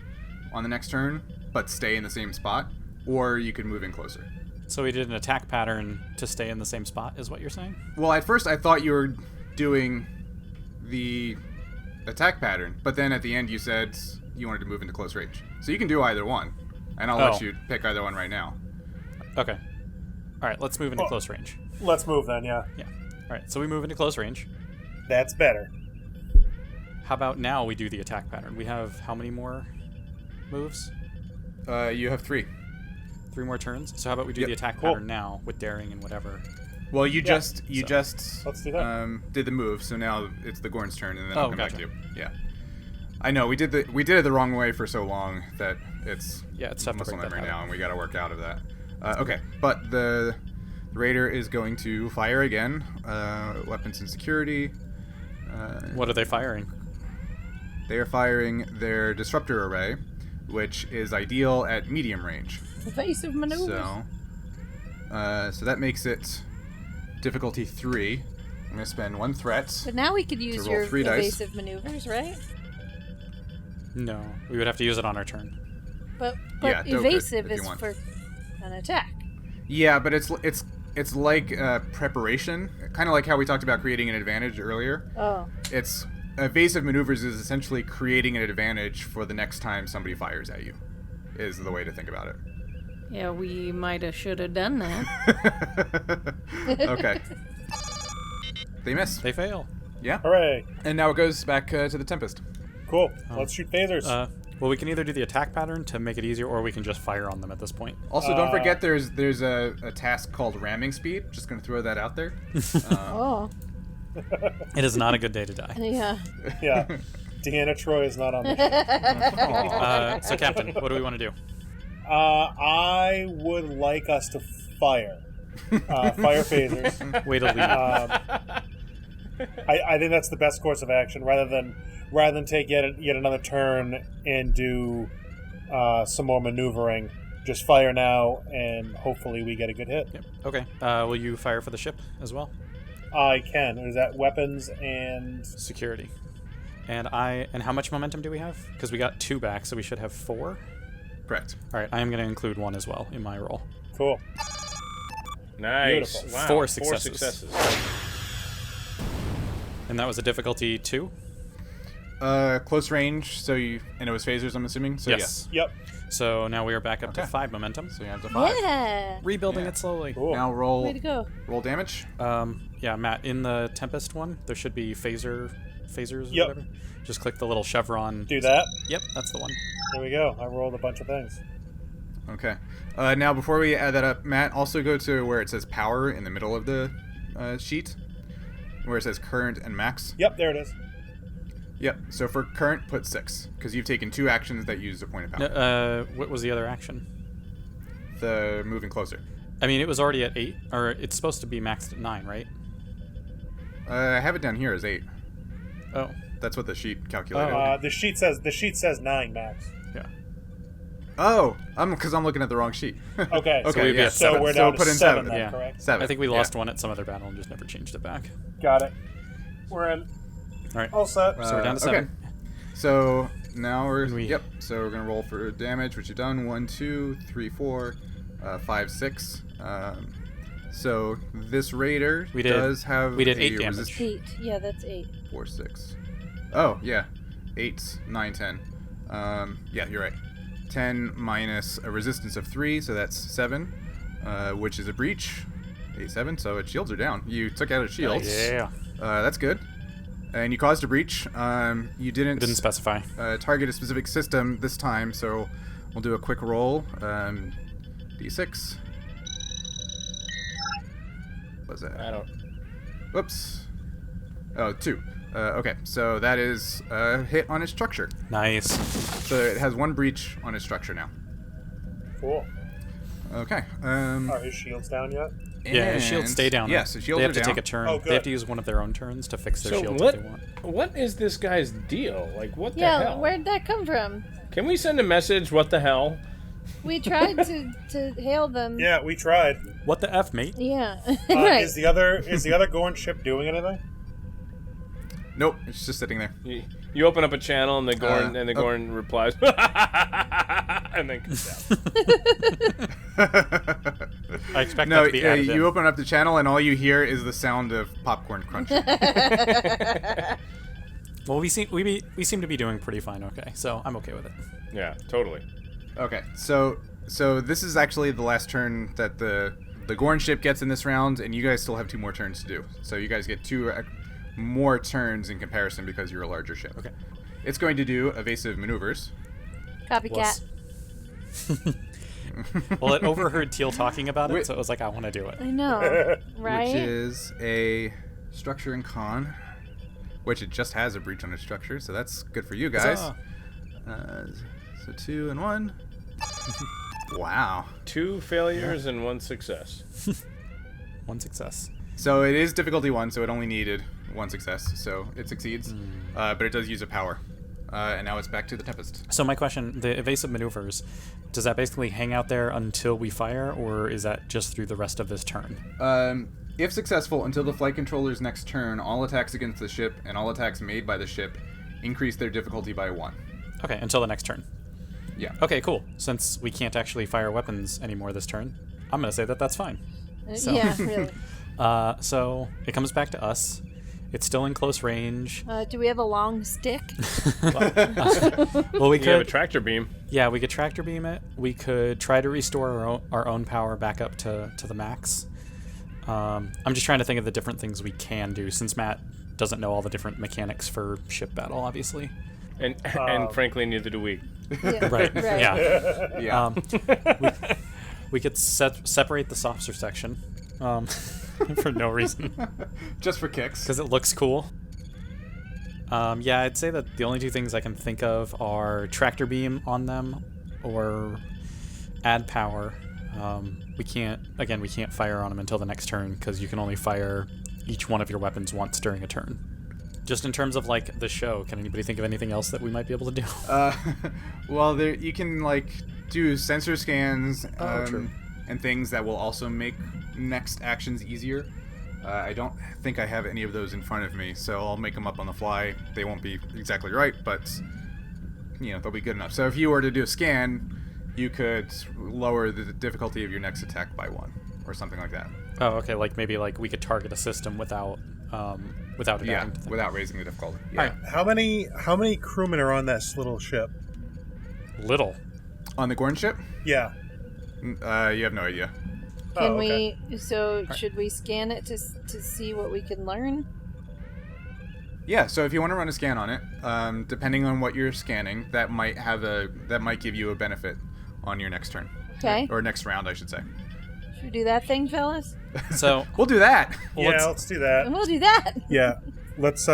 on the next turn, but stay in the same spot, or you could move in closer. So we did an attack pattern to stay in the same spot, is what you're saying? Well, at first I thought you were doing the attack pattern, but then at the end you said you wanted to move into close range. So you can do either one, and I'll let Oh. you pick either one right now. Okay. All right, let's move into Well- close range. Let's move then, yeah. Yeah. All right, so we move into close range. That's better. How about now we do the attack pattern? We have how many more moves? You have 3. 3 more turns. So how about we do Yep. the attack Cool. pattern now with daring and whatever? Well, you Yeah, just let's do that. did the move, so now it's the Gorn's turn, and then Oh, I'll come back gotcha. to you. Yeah, I know we did it the wrong way for so long that it's Yeah, it's tough to muscle break that memory now, habit. and we got to work out of that. Okay, but the Raider is going to fire again. Weapons and security. What are they firing? They are firing their disruptor array, which is ideal at medium range. Evasive maneuvers. So that makes it difficulty 3. I'm gonna spend 1 threat. But now we could use roll your 3 dice. evasive maneuvers, right? No, we would have to use it on our turn. But Yeah, Doe could, evasive if you is want. for an attack. Yeah, but it's like preparation, kind of like how we talked about creating an advantage earlier. Oh. It's evasive maneuvers is essentially creating an advantage for the next time somebody fires at you. Is the way to think about it. Yeah, we might have should have done that. Okay. They miss. They fail. Yeah. Hooray. And now it goes back to the Tempest. Cool. Let's shoot phasers. Well, we can either do the attack pattern to make it easier, or we can just fire on them at this point. Also, don't forget there's a task called ramming speed. Just gonna throw that out there. Oh. It is not a good day to die. Yeah. Yeah. Deanna Troy is not on the So, Captain, what do we want to do? I would like us to fire. Fire phasers. Way to lead. I think that's the best course of action, rather than take yet another turn and do some more maneuvering. Just fire now, and hopefully we get a good hit. Yep. Okay. Will you fire for the ship as well? I can. Is that weapons and Security. And how much momentum do we have? Because we got 2 back, so we should have 4. Correct. All right, I am going to include 1 as well in my roll. Cool. Nice. Beautiful. Wow. 4 4 successes. And that was a difficulty 2? Close range, and it was phasers, I'm assuming? So Yes. Yep. So now we are back up to Okay. 5 momentum. So you have to 5. Yeah. Rebuilding Yeah. it slowly. Cool. Now Way to go. roll damage. Yeah, Matt, in the Tempest one, there should be phasers or Yep. whatever. Just click the little chevron. Do that. Yep, that's the one. There we go. I rolled a bunch of things. Okay. Now, before we add that up, Matt, also go to where it says power in the middle of the sheet, where it says current and max. Yep, there it is. Yep. So for current, put 6, because you've taken 2 actions that use a point of power. What was the other action? The moving closer. I mean, it was already at 8, or it's supposed to be maxed at 9, right? I have it down here as 8. Oh, That's what the sheet calculated. The sheet says 9 max. yeah. Oh, because I'm looking at the wrong sheet. Okay. Okay, So, we'd be yeah. at so 7. we're So down to put in 7 7. then, Yeah. correct? 7. I think we yeah. lost 1 at some other battle and just never changed it back. Got it. We're in. All right. All set. So we're down to 7. Okay. So now we're And we- yep. So we're gonna roll for damage, which you've done. 1, 2, 3, 4, 5, 6. So this raider We did- does have we did a 8 damage. 8. Yeah, that's 8. 4, 6. Oh yeah, 8, 9, 10. Yeah, you're right. 10 minus a resistance of 3, so that's 7, which is a breach. 8, 7. So its shields are down. You took out its shields. Yeah. That's good. And you caused a breach. You didn't Didn't specify. target a specific system this time, so we'll do a quick roll. D6. What's that? I don't. Whoops. Oh, 2. Okay, so that is a hit on its structure. Nice. So it has 1 breach on its structure now. Cool. Okay. Are his shields down yet? Yeah, his shields stay down. Yes, the shields They are have to down. take a turn. Oh, They have good. to use one of their own turns to fix their So shields what? if they want. What is this guy's deal? Like, what the Yeah, hell? where'd that come from? Can we send a message? What the hell? We tried to hail them. Yeah, we tried. What the F, mate? Yeah. Is right. the other Gorn ship doing anything? Nope, it's just sitting there. You open up a channel and the Gorn oh. Gorn replies, and then comes out. I expect that No, to be added you in. open up the channel and all you hear is the sound of popcorn crunching. Well, we seem to be doing pretty fine. Okay, so I'm okay with it. Yeah, totally. Okay, so this is actually the last turn that the Gorn ship gets in this round, and you guys still have 2 more turns to do. So you guys get 2 more turns in comparison because you're a larger ship. Okay. It's going to do evasive maneuvers. Copycat. Well, it overheard Teal talking about it, Wait. so it was like, I want to do it. I know, right? Which is a structure and con, which it just has a breach on its structure, so that's good for you guys. Huzzah. So 2 and 1. Wow. 2 failures and 1 success. 1 success. So it is difficulty 1, so it only needed 1 success, so it succeeds. But it does use a power. And now it's back to the Tempest. So my question, the evasive maneuvers, does that basically hang out there until we fire, or is that just through the rest of this turn? If successful, until the flight controller's next turn, all attacks against the ship and all attacks made by the ship increase their difficulty by 1. Okay, until the next turn. Yeah. Okay, cool. Since we can't actually fire weapons anymore this turn, I'm going to say that that's fine. So- Yeah, really. So it comes back to us. It's still in close range. Do we have a long stick? Well, we You have a could. tractor beam. Yeah, we could tractor beam it. We could try to restore our own power back up to the max. I'm just trying to think of the different things we can do, since Matt doesn't know all the different mechanics for ship battle, obviously. And frankly, neither do we. Yeah, Right. Yeah. Yeah. We could separate the saucer section for no reason, Just for kicks. because it looks cool. Yeah, I'd say that the only 2 things I can think of are tractor beam on them or add power. We can't fire on them until the next turn, because you can only fire each one of your weapons once during a turn. Just in terms of like the show, can anybody think of anything else that we might be able to do? Well, there you can like do sensor scans True. and things that will also make next actions easier. I don't think I have any of those in front of me, so I'll make them up on the fly. They won't be exactly right, but they'll be good enough. So if you were to do a scan, you could lower the difficulty of your next attack by 1 or something like that. Oh, okay. Like maybe like we could target a system without adapting to them. Without raising the difficulty. Yeah. Alright. How many crewmen are on that little ship? Little. On the Gorn ship, Yeah. you have no idea. Can okay. should we scan it to see what we can learn? Yeah, so if you want to run a scan on it, depending on what you're scanning, that might give you a benefit on your next turn. Okay. Or next round, I should say. Should we do that thing, fellas? So We'll do that. Yeah, let's do that. And we'll do that. Yeah. Let's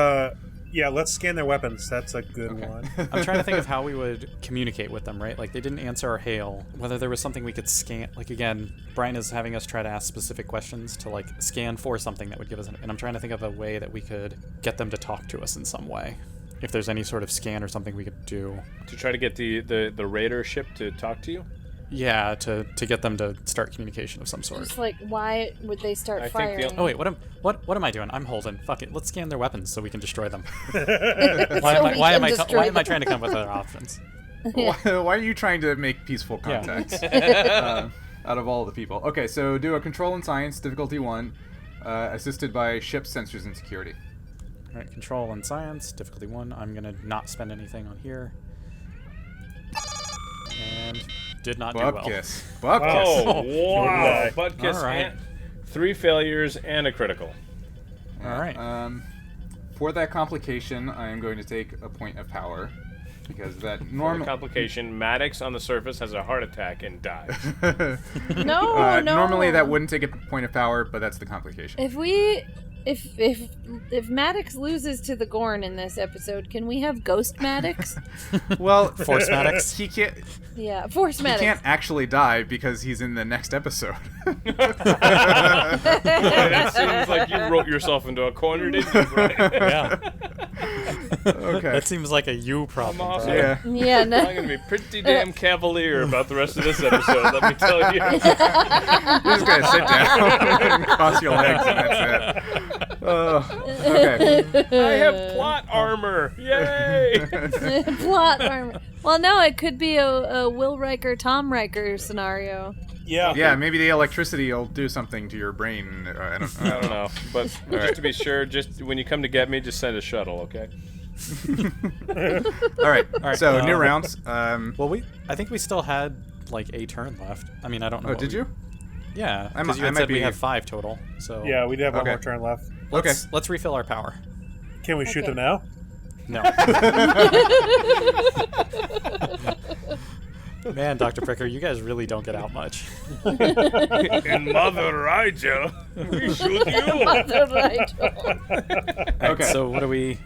scan their weapons. That's a good one. I'm trying to think of how we would communicate with them, right? Like, they didn't answer our hail. Whether there was something we could scan. Like, again, Brian is having us try to ask specific questions to, like, scan for something that would give us and I'm trying to think of a way that we could get them to talk to us in some way. If there's any sort of scan or something we could do. To try to get the raider ship to talk to you? Yeah, to get them to start communication of some sort. Just like, why would they start I think firing? Oh wait, what am I doing? I'm Holden. Fuck it, let's scan their weapons so we can destroy them. So Why am we can destroy I them. trying to come up with other options? Why are you trying to make peaceful contact out of all the people? Okay, so do a control and science, difficulty 1, assisted by ship sensors and security. All right, control and science, difficulty 1. I'm gonna not spend anything on here. And did not do well. Bupkis. Oh, wow. Okay. Butt kiss. All right. And 3 failures and a critical. All right. For that complication, I am going to take a point of power. Because that For the normal complication, Maddox on the surface has a heart attack and dies. No. Normally that wouldn't take a point of power, but that's the complication. If Maddox loses to the Gorn in this episode, can we have Ghost Maddox? Well, Force Maddox? He can't. Yeah, Force He Maddox. can't actually die because he's in the next episode. It seems like you wrote yourself into a corner, didn't you, Brian? Yeah. Okay. That seems like a you problem. I'm awesome. Brian. Yeah. Yeah, no. I'm going to be pretty damn cavalier about the rest of this episode, let me tell you. You're just gonna sit down and cross your legs, and that's it. Okay. I have plot armor. Yay! Plot armor. Well, no, it could be a Will Riker, Tom Riker scenario. Yeah. Yeah, maybe the electricity will do something to your brain. I don't I don't know, but just to be sure, just when you come to get me, just send a shuttle, okay? All right. So new um, rounds. Well, I think we still had like a turn left. I mean, I don't know. Oh, what did you? Yeah, I because you might had said we be- have 5 total. So Yeah, we did have one Okay. more turn left. let's refill our power. Can we shoot Okay. them now? No. Man, Dr. Pricker, you guys really don't get out much. In Mother Rigel, we shoot you. Mother Rigel. Okay. So what do we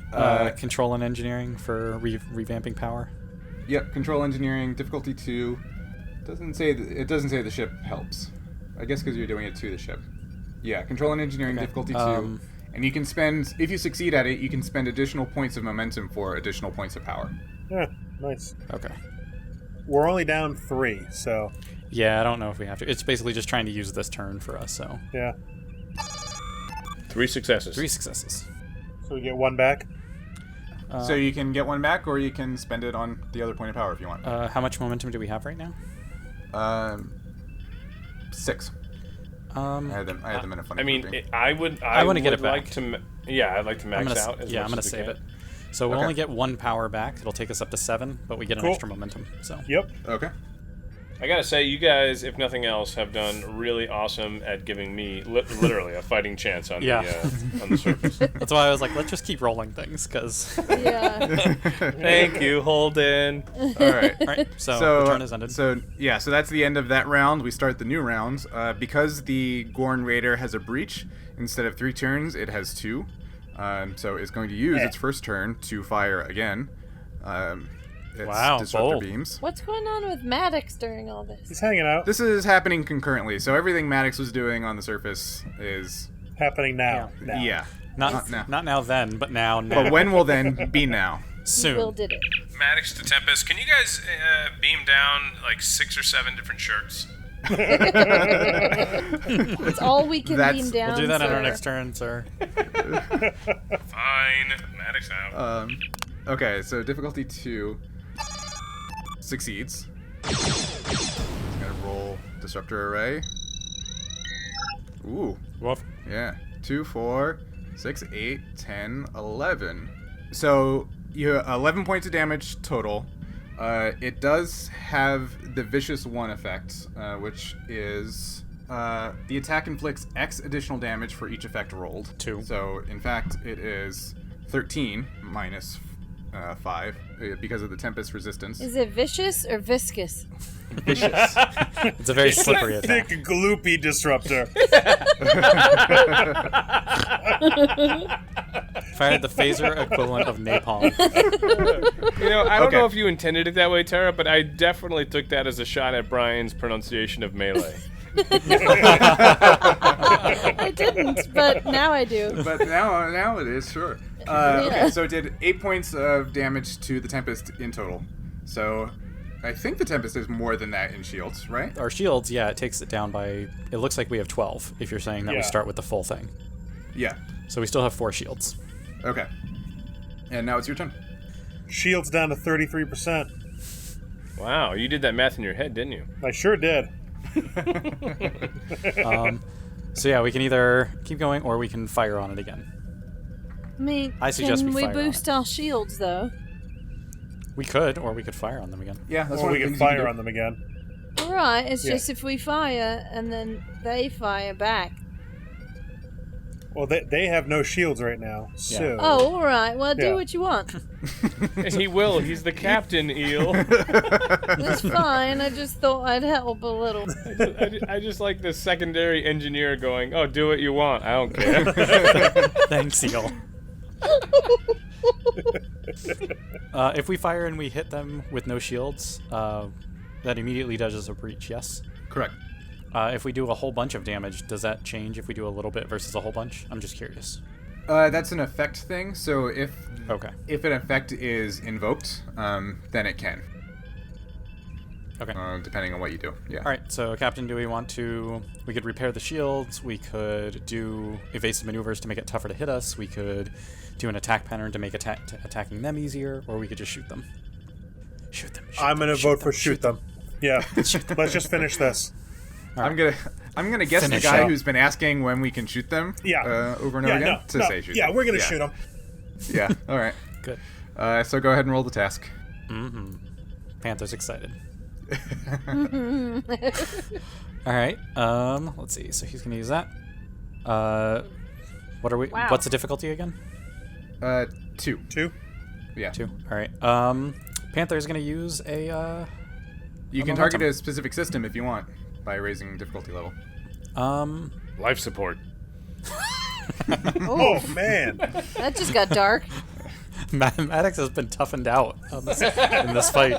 control and engineering for revamping power? Yep. Control engineering difficulty 2. It doesn't say the ship helps. I guess because you're doing it to the ship. Yeah. Control and engineering Okay. difficulty 2. And you can spend, if you succeed at it, you can spend additional points of momentum for additional points of power. Yeah, nice. Okay. We're only down 3, so Yeah, I don't know if we have to. It's basically just trying to use this turn for us, so. yeah. 3 successes. 3 successes. So we get 1 back. So you can get 1 back, or you can spend it on the other point of power if you want. How much momentum do we have right now? 6. I had them in a funny I mean, grouping. I would wanna get it like back. to. Yeah, I'd like to max out. I'm gonna as save much it. So we'll Okay. only get 1 power back. It'll take us up to 7, but we get an Cool. extra momentum. So. Yep. Okay. I gotta say, you guys, if nothing else, have done really awesome at giving me literally a fighting chance on Yeah. on the surface. That's why I was like, let's just keep rolling things, because. Yeah. Thank you, Holden. All right. All right, so the turn is ended. So that's the end of that round. We start the new round. Because the Gorn Raider has a breach, instead of 3 turns, it has 2. So it's going to use its first turn to fire again. Its Wow, disruptor bold. beams. What's going on with Maddox during all He's this? hanging out. This is happening concurrently. So everything Maddox was doing on the surface is Happening now. Now. yeah. Not now. not now then, but now. Now. But when will then be now? Will Soon. did it. Maddox to Tempest, can you guys beam down like 6 or 7 different shirts? It's all we can beam down. We'll do that on our sir. next turn, sir. Fine. Maddox out. Okay, so difficulty 2 succeeds. Gonna roll disruptor array. Ooh, Woof. yeah. 2, 4, 6, 8, 10, 11. So you have 11 points of damage total. It does have the Vicious 1 effect, which is the attack inflicts X additional damage for each effect rolled. 2. So, in fact, it is 13 minus 5 because of the Tempest resistance. Is it vicious or viscous? Vicious. It's a very slippery attack. Thick, gloopy disruptor. Fired the phaser equivalent of napalm. You know, I don't Okay. know if you intended it that way, Tara, but I definitely took that as a shot at Brian's pronunciation of melee. I didn't, but now I do. But now it is, sure. Okay, so it did 8 points of damage to the Tempest in total. So I think the Tempest is more than that in shields, right? Our shields, yeah, it takes it down by... It looks like we have 12, if you're saying that we Yeah. start with the full thing. Yeah. So we still have 4 shields. Okay. And now it's your turn. Shield's down to 33%. Wow, you did that math in your head, didn't you? I sure did. So yeah, we can either keep going or we can fire on it again. I mean, I suggest can we we fire on boost it. our shields though? We could, or we could fire on them again. Yeah, that's Or one we of the can things you fire do. on them again. All right. It's Yeah. just if we fire and then they fire back. Well, they have no shields right now, so... Oh, all right. Well, do Yeah. what you want. He will. He's the captain, Eel. That's fine. I just thought I'd help a little. I just like the secondary engineer going, "Oh, do what you want. I don't care." Thanks, Eagle. If we fire and we hit them with no shields, that immediately does us a breach, yes? Correct. If we do a whole bunch of damage, does that change if we do a little bit versus a whole bunch? I'm just curious. That's an effect thing, so if Okay. an effect is invoked, then it can, Okay. depending on what you do. Yeah. All right, so Captain, do we want to... We could repair the shields, we could do evasive maneuvers to make it tougher to hit us, we could do an attack pattern to make attacking them easier, or we could just shoot them. Shoot them. I'm going to vote for shoot them. Yeah, let's just finish this. I'm gonna guess Finish the guy up. who's been asking when we can shoot them. Yeah. Over and Yeah, over again no, to no. say shoot. Yeah, them. we're going to shoot them. Yeah. All right. Good. So go ahead and roll the task. Mm-hmm. Panther's excited. All right. Let's see. So he's gonna use that. What are we? Wow. What's the difficulty again? 2. 2? Yeah. 2. All right. Panther's gonna use a. You A can target momentum. a specific system if you want by raising difficulty level. Life support. Oh, man. That just got dark. Maddox has been toughened out on this, in this fight.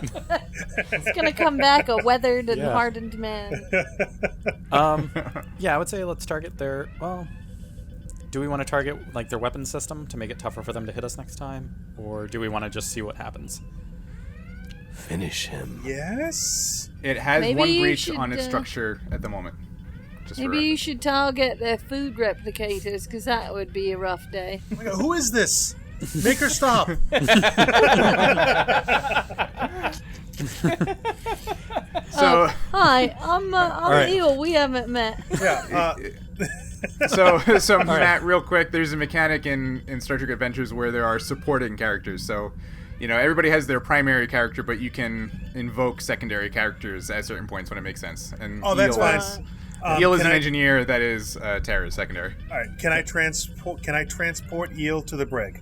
It's gonna come back a weathered and Yeah. hardened man. Yeah, I would say let's target their. Well, do we want to target like their weapon system to make it tougher for them to hit us next time, or do we want to just see what happens? Finish him. Yes? It has Maybe one you breach should, on its structure at the moment. Just for Maybe you reference. should target the food replicators, because that would be a rough day. Oh my God, who is this? Make her stop. So, Hi, I'm right. Eel. We haven't met. Yeah, so Matt, real quick, there's a mechanic in Star Trek Adventures where there are supporting characters. So, everybody has their primary character, but you can invoke secondary characters at certain points when it makes sense. And oh, that's Eel fine. is- Eel is can an I- engineer that is Terra's secondary. All right, can I transport Eel to the brig?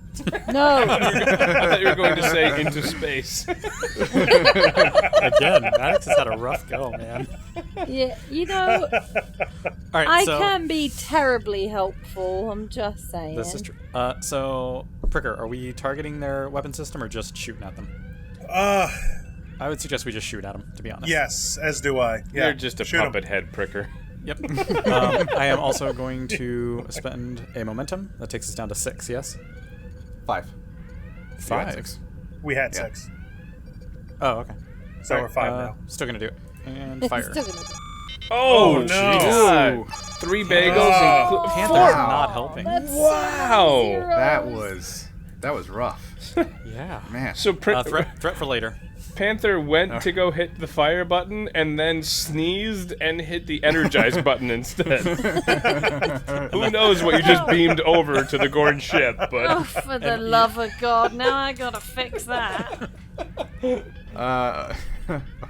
No. I thought you were going to say into space. Again, Maddox has had a rough go, man. Yeah, All right, I so can be terribly helpful. I'm just saying. this is true. So Pricker, are we targeting their weapon system or just shooting at them? I would suggest we just shoot at them, to be honest. Yes, as do I. Yeah, You're just a shoot 'em. puppet head pricker. Yep. I am also going to spend a momentum. That takes us down to 6, yes? 5. 5. 6. We had Yeah. 6, Oh, okay. so we're 5 now. Still gonna do it. And fire. Still gonna- Oh, no. God. 3 bagels and Panther's 4. not helping. Wow. That was rough. Yeah. Man. So Threat for later. Panther went to go hit the fire button and then sneezed and hit the energize button instead. Who knows what you just beamed over to the Gorn ship, Oh, but for the love of God! Now I gotta fix that.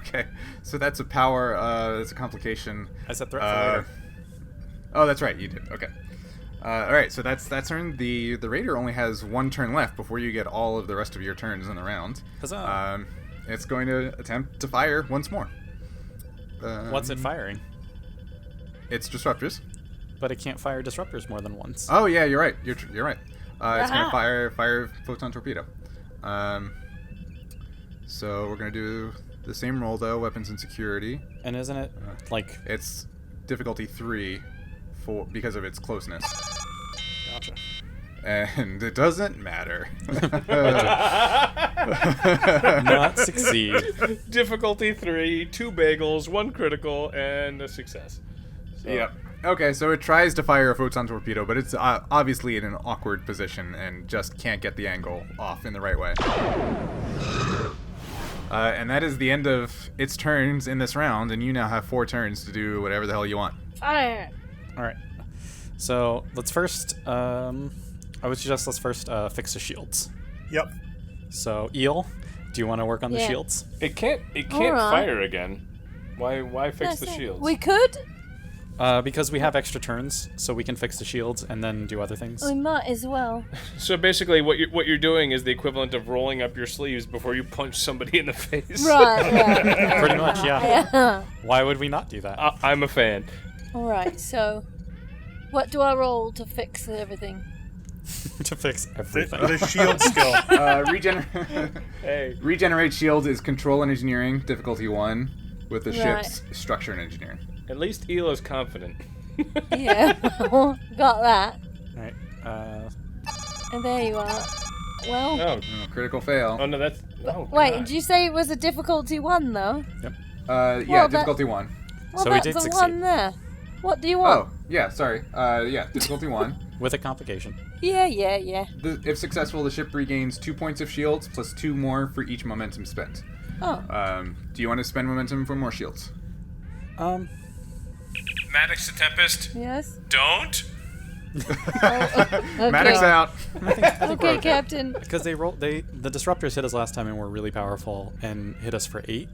Okay. So that's a power. That's a complication. I said threat for later. Oh, that's right. You did. Okay. All right. So that's turn. The raider only has 1 turn left before you get all of the rest of your turns in the round. Huzzah. It's going to attempt to fire once more. What's it firing? It's disruptors. But it can't fire disruptors more than once. Oh yeah, you're right. You're right. It's going to Uh-huh. fire photon torpedo. So we're going to do the same roll though. Weapons and security. And isn't it like... It's difficulty 3 because of its closeness. Gotcha. And it doesn't matter. Not succeed. difficulty 3, 2 bagels, 1 critical, and a success. So, Yep. Okay, so it tries to fire a photon torpedo, but it's obviously in an awkward position and just can't get the angle off in the right way. And that is the end of its turns in this round, and you now have 4 turns to do whatever the hell you want. Fire. All right. So let's first... I would suggest let's first fix the shields. Yep. So, Eel, do you want to work on the Yeah. shields? It can't Alright. fire again. Why fix the shields? We could. Because we have extra turns, so we can fix the shields and then do other things. We might as well. So basically, what you're doing is the equivalent of rolling up your sleeves before you punch somebody in the face. Right. Pretty much, yeah. Yeah. Why would we not do that? I'm a fan. All right. So, what do I roll to fix everything? To fix The, everything. the shield skill. Hey. Regenerate shield is control and engineering, difficulty 1, with the Right. ship's structure and engineering. At least Eel is confident. Yeah. Got that. All right. And there you are. Well. Oh, Oh, critical fail. oh no, that's. Oh, Wait. God. Did you say it was a difficulty 1 though? Yeah, Well, difficulty 1. Well, So we that's did a succeed. 1 there. What do you want? Oh, yeah, sorry. Yeah, difficulty 1. With a complication. Yeah. If successful, the ship regains 2 points of shields plus 2 more for each momentum spent. Oh. Do you want to spend momentum for more shields? Maddox the Tempest. Yes. Don't. Okay. Maddox out. Okay, Captain. Because the disruptors hit us last time and were really powerful and hit us for 8.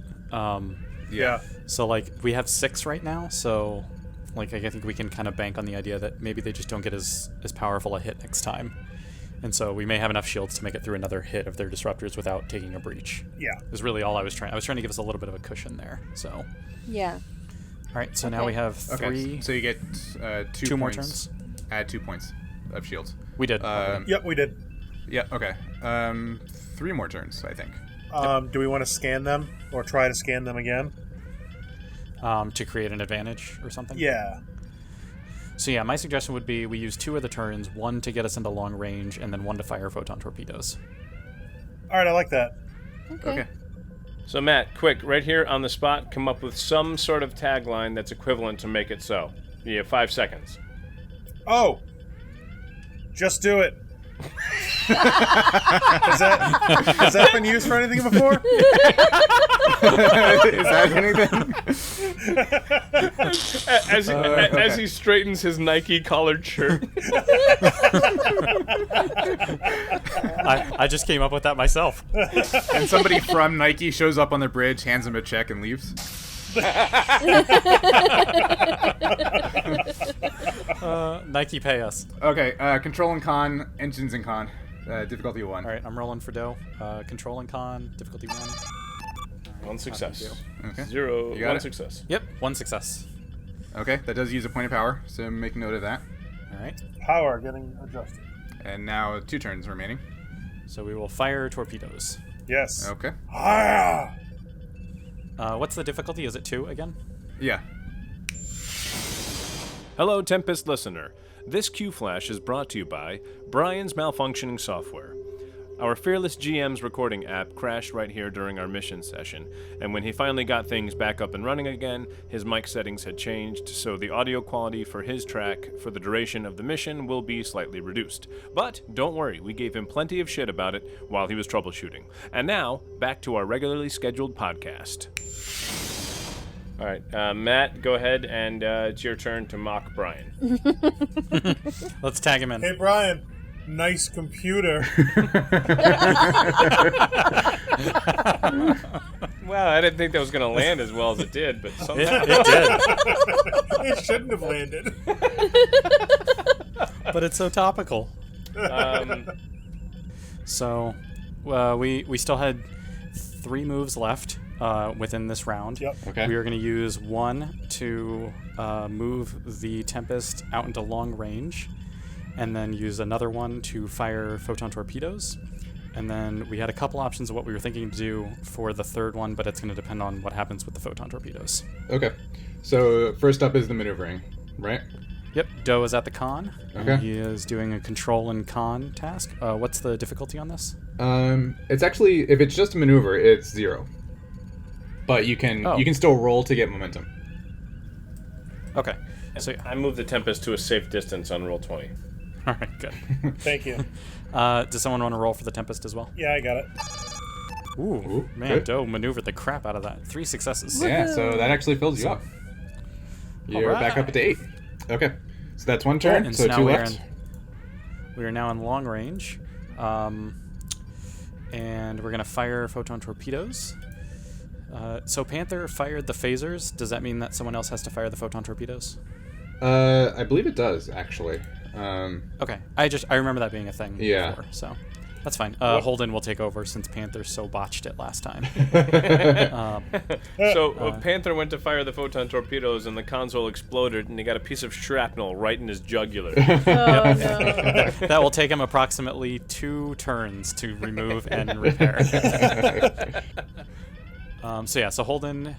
Yeah. So like we have 6 right now, so like I think we can kind of bank on the idea that maybe they just don't get as powerful a hit next time. And so we may have enough shields to make it through another hit of their disruptors without taking a breach. Yeah. Is really all I was trying to give us a little bit of a cushion there. So all Yeah. right, so now Okay. we have Okay, 3 so you get 2 more points. turns. Add 2 points of shields. We did. Yep, we did. Yeah, okay. 3 more turns, I think. Do we want to scan them or try to scan them again? To create an advantage or something. Yeah. So yeah, my suggestion would be we use 2 of the turns, 1 to get us into long range, and then 1 to fire photon torpedoes. All right, I like that. Okay. So Matt, quick, right here on the spot, come up with some sort of tagline that's equivalent to make it so. You have 5 seconds. Oh, just do it. Has that been used for anything before? Is that anything? As he straightens his Nike collared shirt. I just came up with that myself. And somebody from Nike shows up on the bridge, hands him a check, and leaves. Nike pay us. Okay, control and con, engines and con. Difficulty 1. All right, I'm rolling for dough. Control and con, difficulty 1. 1 success. Okay. 0, You got 1 it? success. Yep, 1 success. Okay, that does use a point of power, so make note of that. All right, Power getting adjusted. And now 2 turns remaining. so we will fire torpedoes. Yes. Okay. Ah! What's the difficulty? Is it 2 again? Yeah. Hello, Tempest listener. This Q Flash is brought to you by Brian's Malfunctioning Software. Our Fearless GM's recording app crashed right here during our mission session, and when he finally got things back up and running again, his mic settings had changed, so the audio quality for his track for the duration of the mission will be slightly reduced. But don't worry, we gave him plenty of shit about it while he was troubleshooting. And now, back to our regularly scheduled podcast. All right, Matt, go ahead, and it's your turn to mock Brian. Let's tag him in. Hey, Brian. Nice computer. Well, I didn't think that was going to land as well as it did, but somehow It did. It shouldn't have landed. But it's so topical. So, we still had 3 moves left within this round. Yep. Okay. We are going to use 1 to move the Tempest out into long range, and then use another 1 to fire photon torpedoes. And then we had a couple options of what we were thinking to do for the third one, but it's going to depend on what happens with the photon torpedoes. Okay. So first up is the maneuvering, right? Yep, Doe is at the con. Okay. And he is doing a control and con task. What's the difficulty on this? It's actually, if it's just a maneuver, it's 0. But you can still roll to get momentum. Okay. So I moved the Tempest to a safe distance on roll 20. all right, good. Thank you. Does someone want to roll for the Tempest as well? Yeah, I got it. Ooh, man, good. Doe maneuvered the crap out of that. 3 successes. Yeah, so that actually fills you up. You're back up to 8. Okay. So that's 1 turn, And so now 2 we left. are now in long range. And we're going to fire photon torpedoes. So Panther fired the phasers. Does that mean that someone else has to fire the photon torpedoes? I believe it does, actually. Okay. I remember that being a thing Yeah. before, so that's fine. Holden will take over since Panther so botched it last time. So Panther went to fire the photon torpedoes, and the console exploded, and he got a piece of shrapnel right in his jugular. Oh, no. That will take him approximately 2 turns to remove and repair. So Holden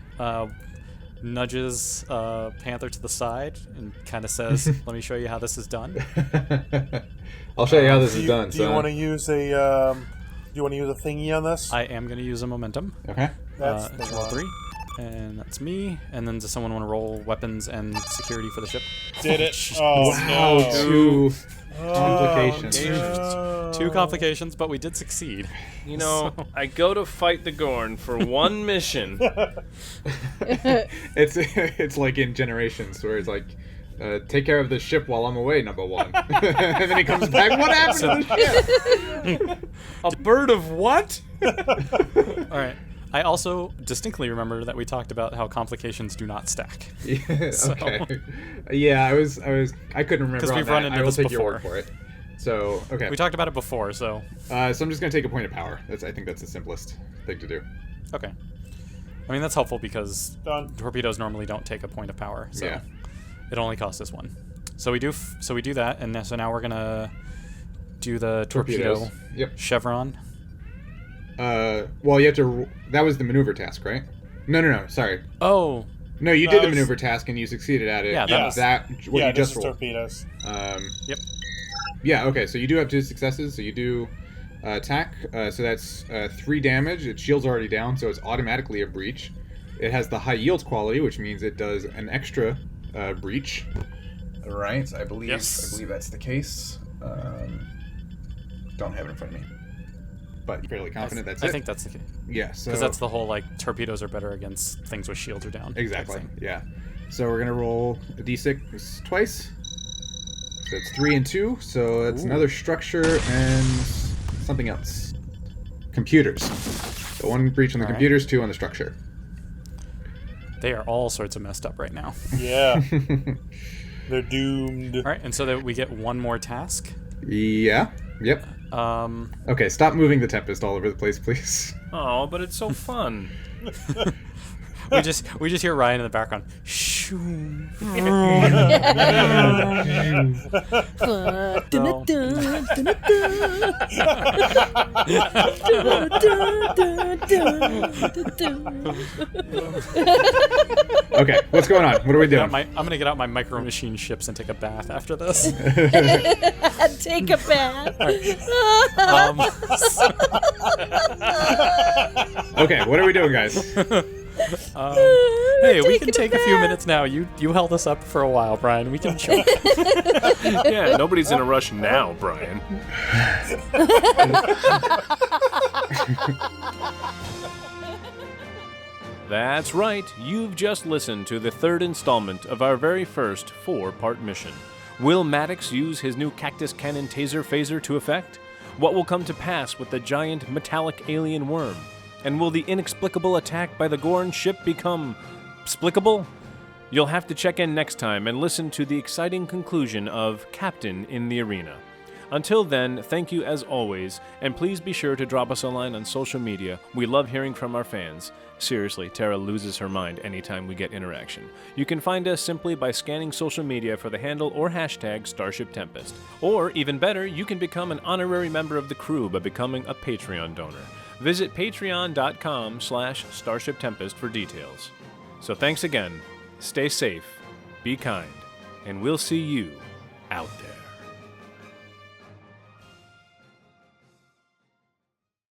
nudges Panther to the side and kind of says, "Let me show you how this is done." I'll show you how this is done. Do you want to use a thingy on this? I am going to use a momentum. Okay. That's It's the roll one. 3, and that's me. And then does someone want to roll weapons and security for the ship? Did it? Oh, Wow, no. 2 complications. No. 2 complications, but we did succeed. You know, I go to fight the Gorn for 1 mission. It's like in Generations, where it's like, take care of the ship while I'm away, number 1. And then he comes back, what happened to the ship? A bird of what? All right. I also distinctly remember that we talked about how complications do not stack. Yeah, okay. Yeah, I couldn't remember 'Cause on we've that. run into I will this take your word before. for it. So, okay. We talked about it before, so So I'm just going to take a point of power. I think that's the simplest thing to do. okay. I mean, that's helpful because Done. torpedoes normally don't take a point of power, so Yeah. it only costs us 1. So we do that, and so now we're gonna do the torpedo Torpedoes. Yep. chevron. Well, you have to... That was the maneuver task, right? No, sorry. Oh, No, you No, did the it was- maneuver task and you succeeded at it. Yeah, that was- what Yeah, you this just is rolled. torpedoes. yep. Yeah, okay, so you do have 2 successes, so you do attack, so that's 3 damage. Its shield's already down, so it's automatically a breach. It has the high yield quality, which means it does an extra breach. Right, I believe that's the case. Don't have it in front of me. But you're fairly confident that's it? I think that's the case. Yeah, so... Because that's the whole, like, torpedoes are better against things with shields are down. type Exactly, thing. yeah. So we're going to roll a d6 twice. So it's 3 and 2, so that's another structure and something else. Computers. So 1 breach on the All right. computers, 2 on the structure. They are all sorts of messed up right now. Yeah. They're doomed. All right, and so that we get 1 more task. Yeah, yep. Okay, stop moving the Tempest all over the place, please. Oh, but it's so fun. we just hear Ryan in the background. Shh. Okay, what's going on? What are we doing? I'm gonna get out my micro machine ships and take a bath after this. Take a bath. Okay, what are we doing, guys? Hey, we can take a few minutes now. You held us up for a while, Brian. We can chill. Yeah, nobody's in a rush now, Brian. That's right, you've just listened to the third installment of our very first 4-part mission. Will Maddox use his new cactus cannon taser phaser to effect? What will come to pass with the giant metallic alien worm? And will the inexplicable attack by the Gorn ship become explicable? You'll have to check in next time and listen to the exciting conclusion of Captain in the Arena. Until then, thank you as always, and please be sure to drop us a line on social media. We love hearing from our fans. Seriously, Tara loses her mind anytime we get interaction. You can find us simply by scanning social media for the handle or hashtag Starship Tempest. Or, even better, you can become an honorary member of the crew by becoming a Patreon donor. Visit patreon.com/Starship Tempest for details. So thanks again, stay safe, be kind, and we'll see you out there.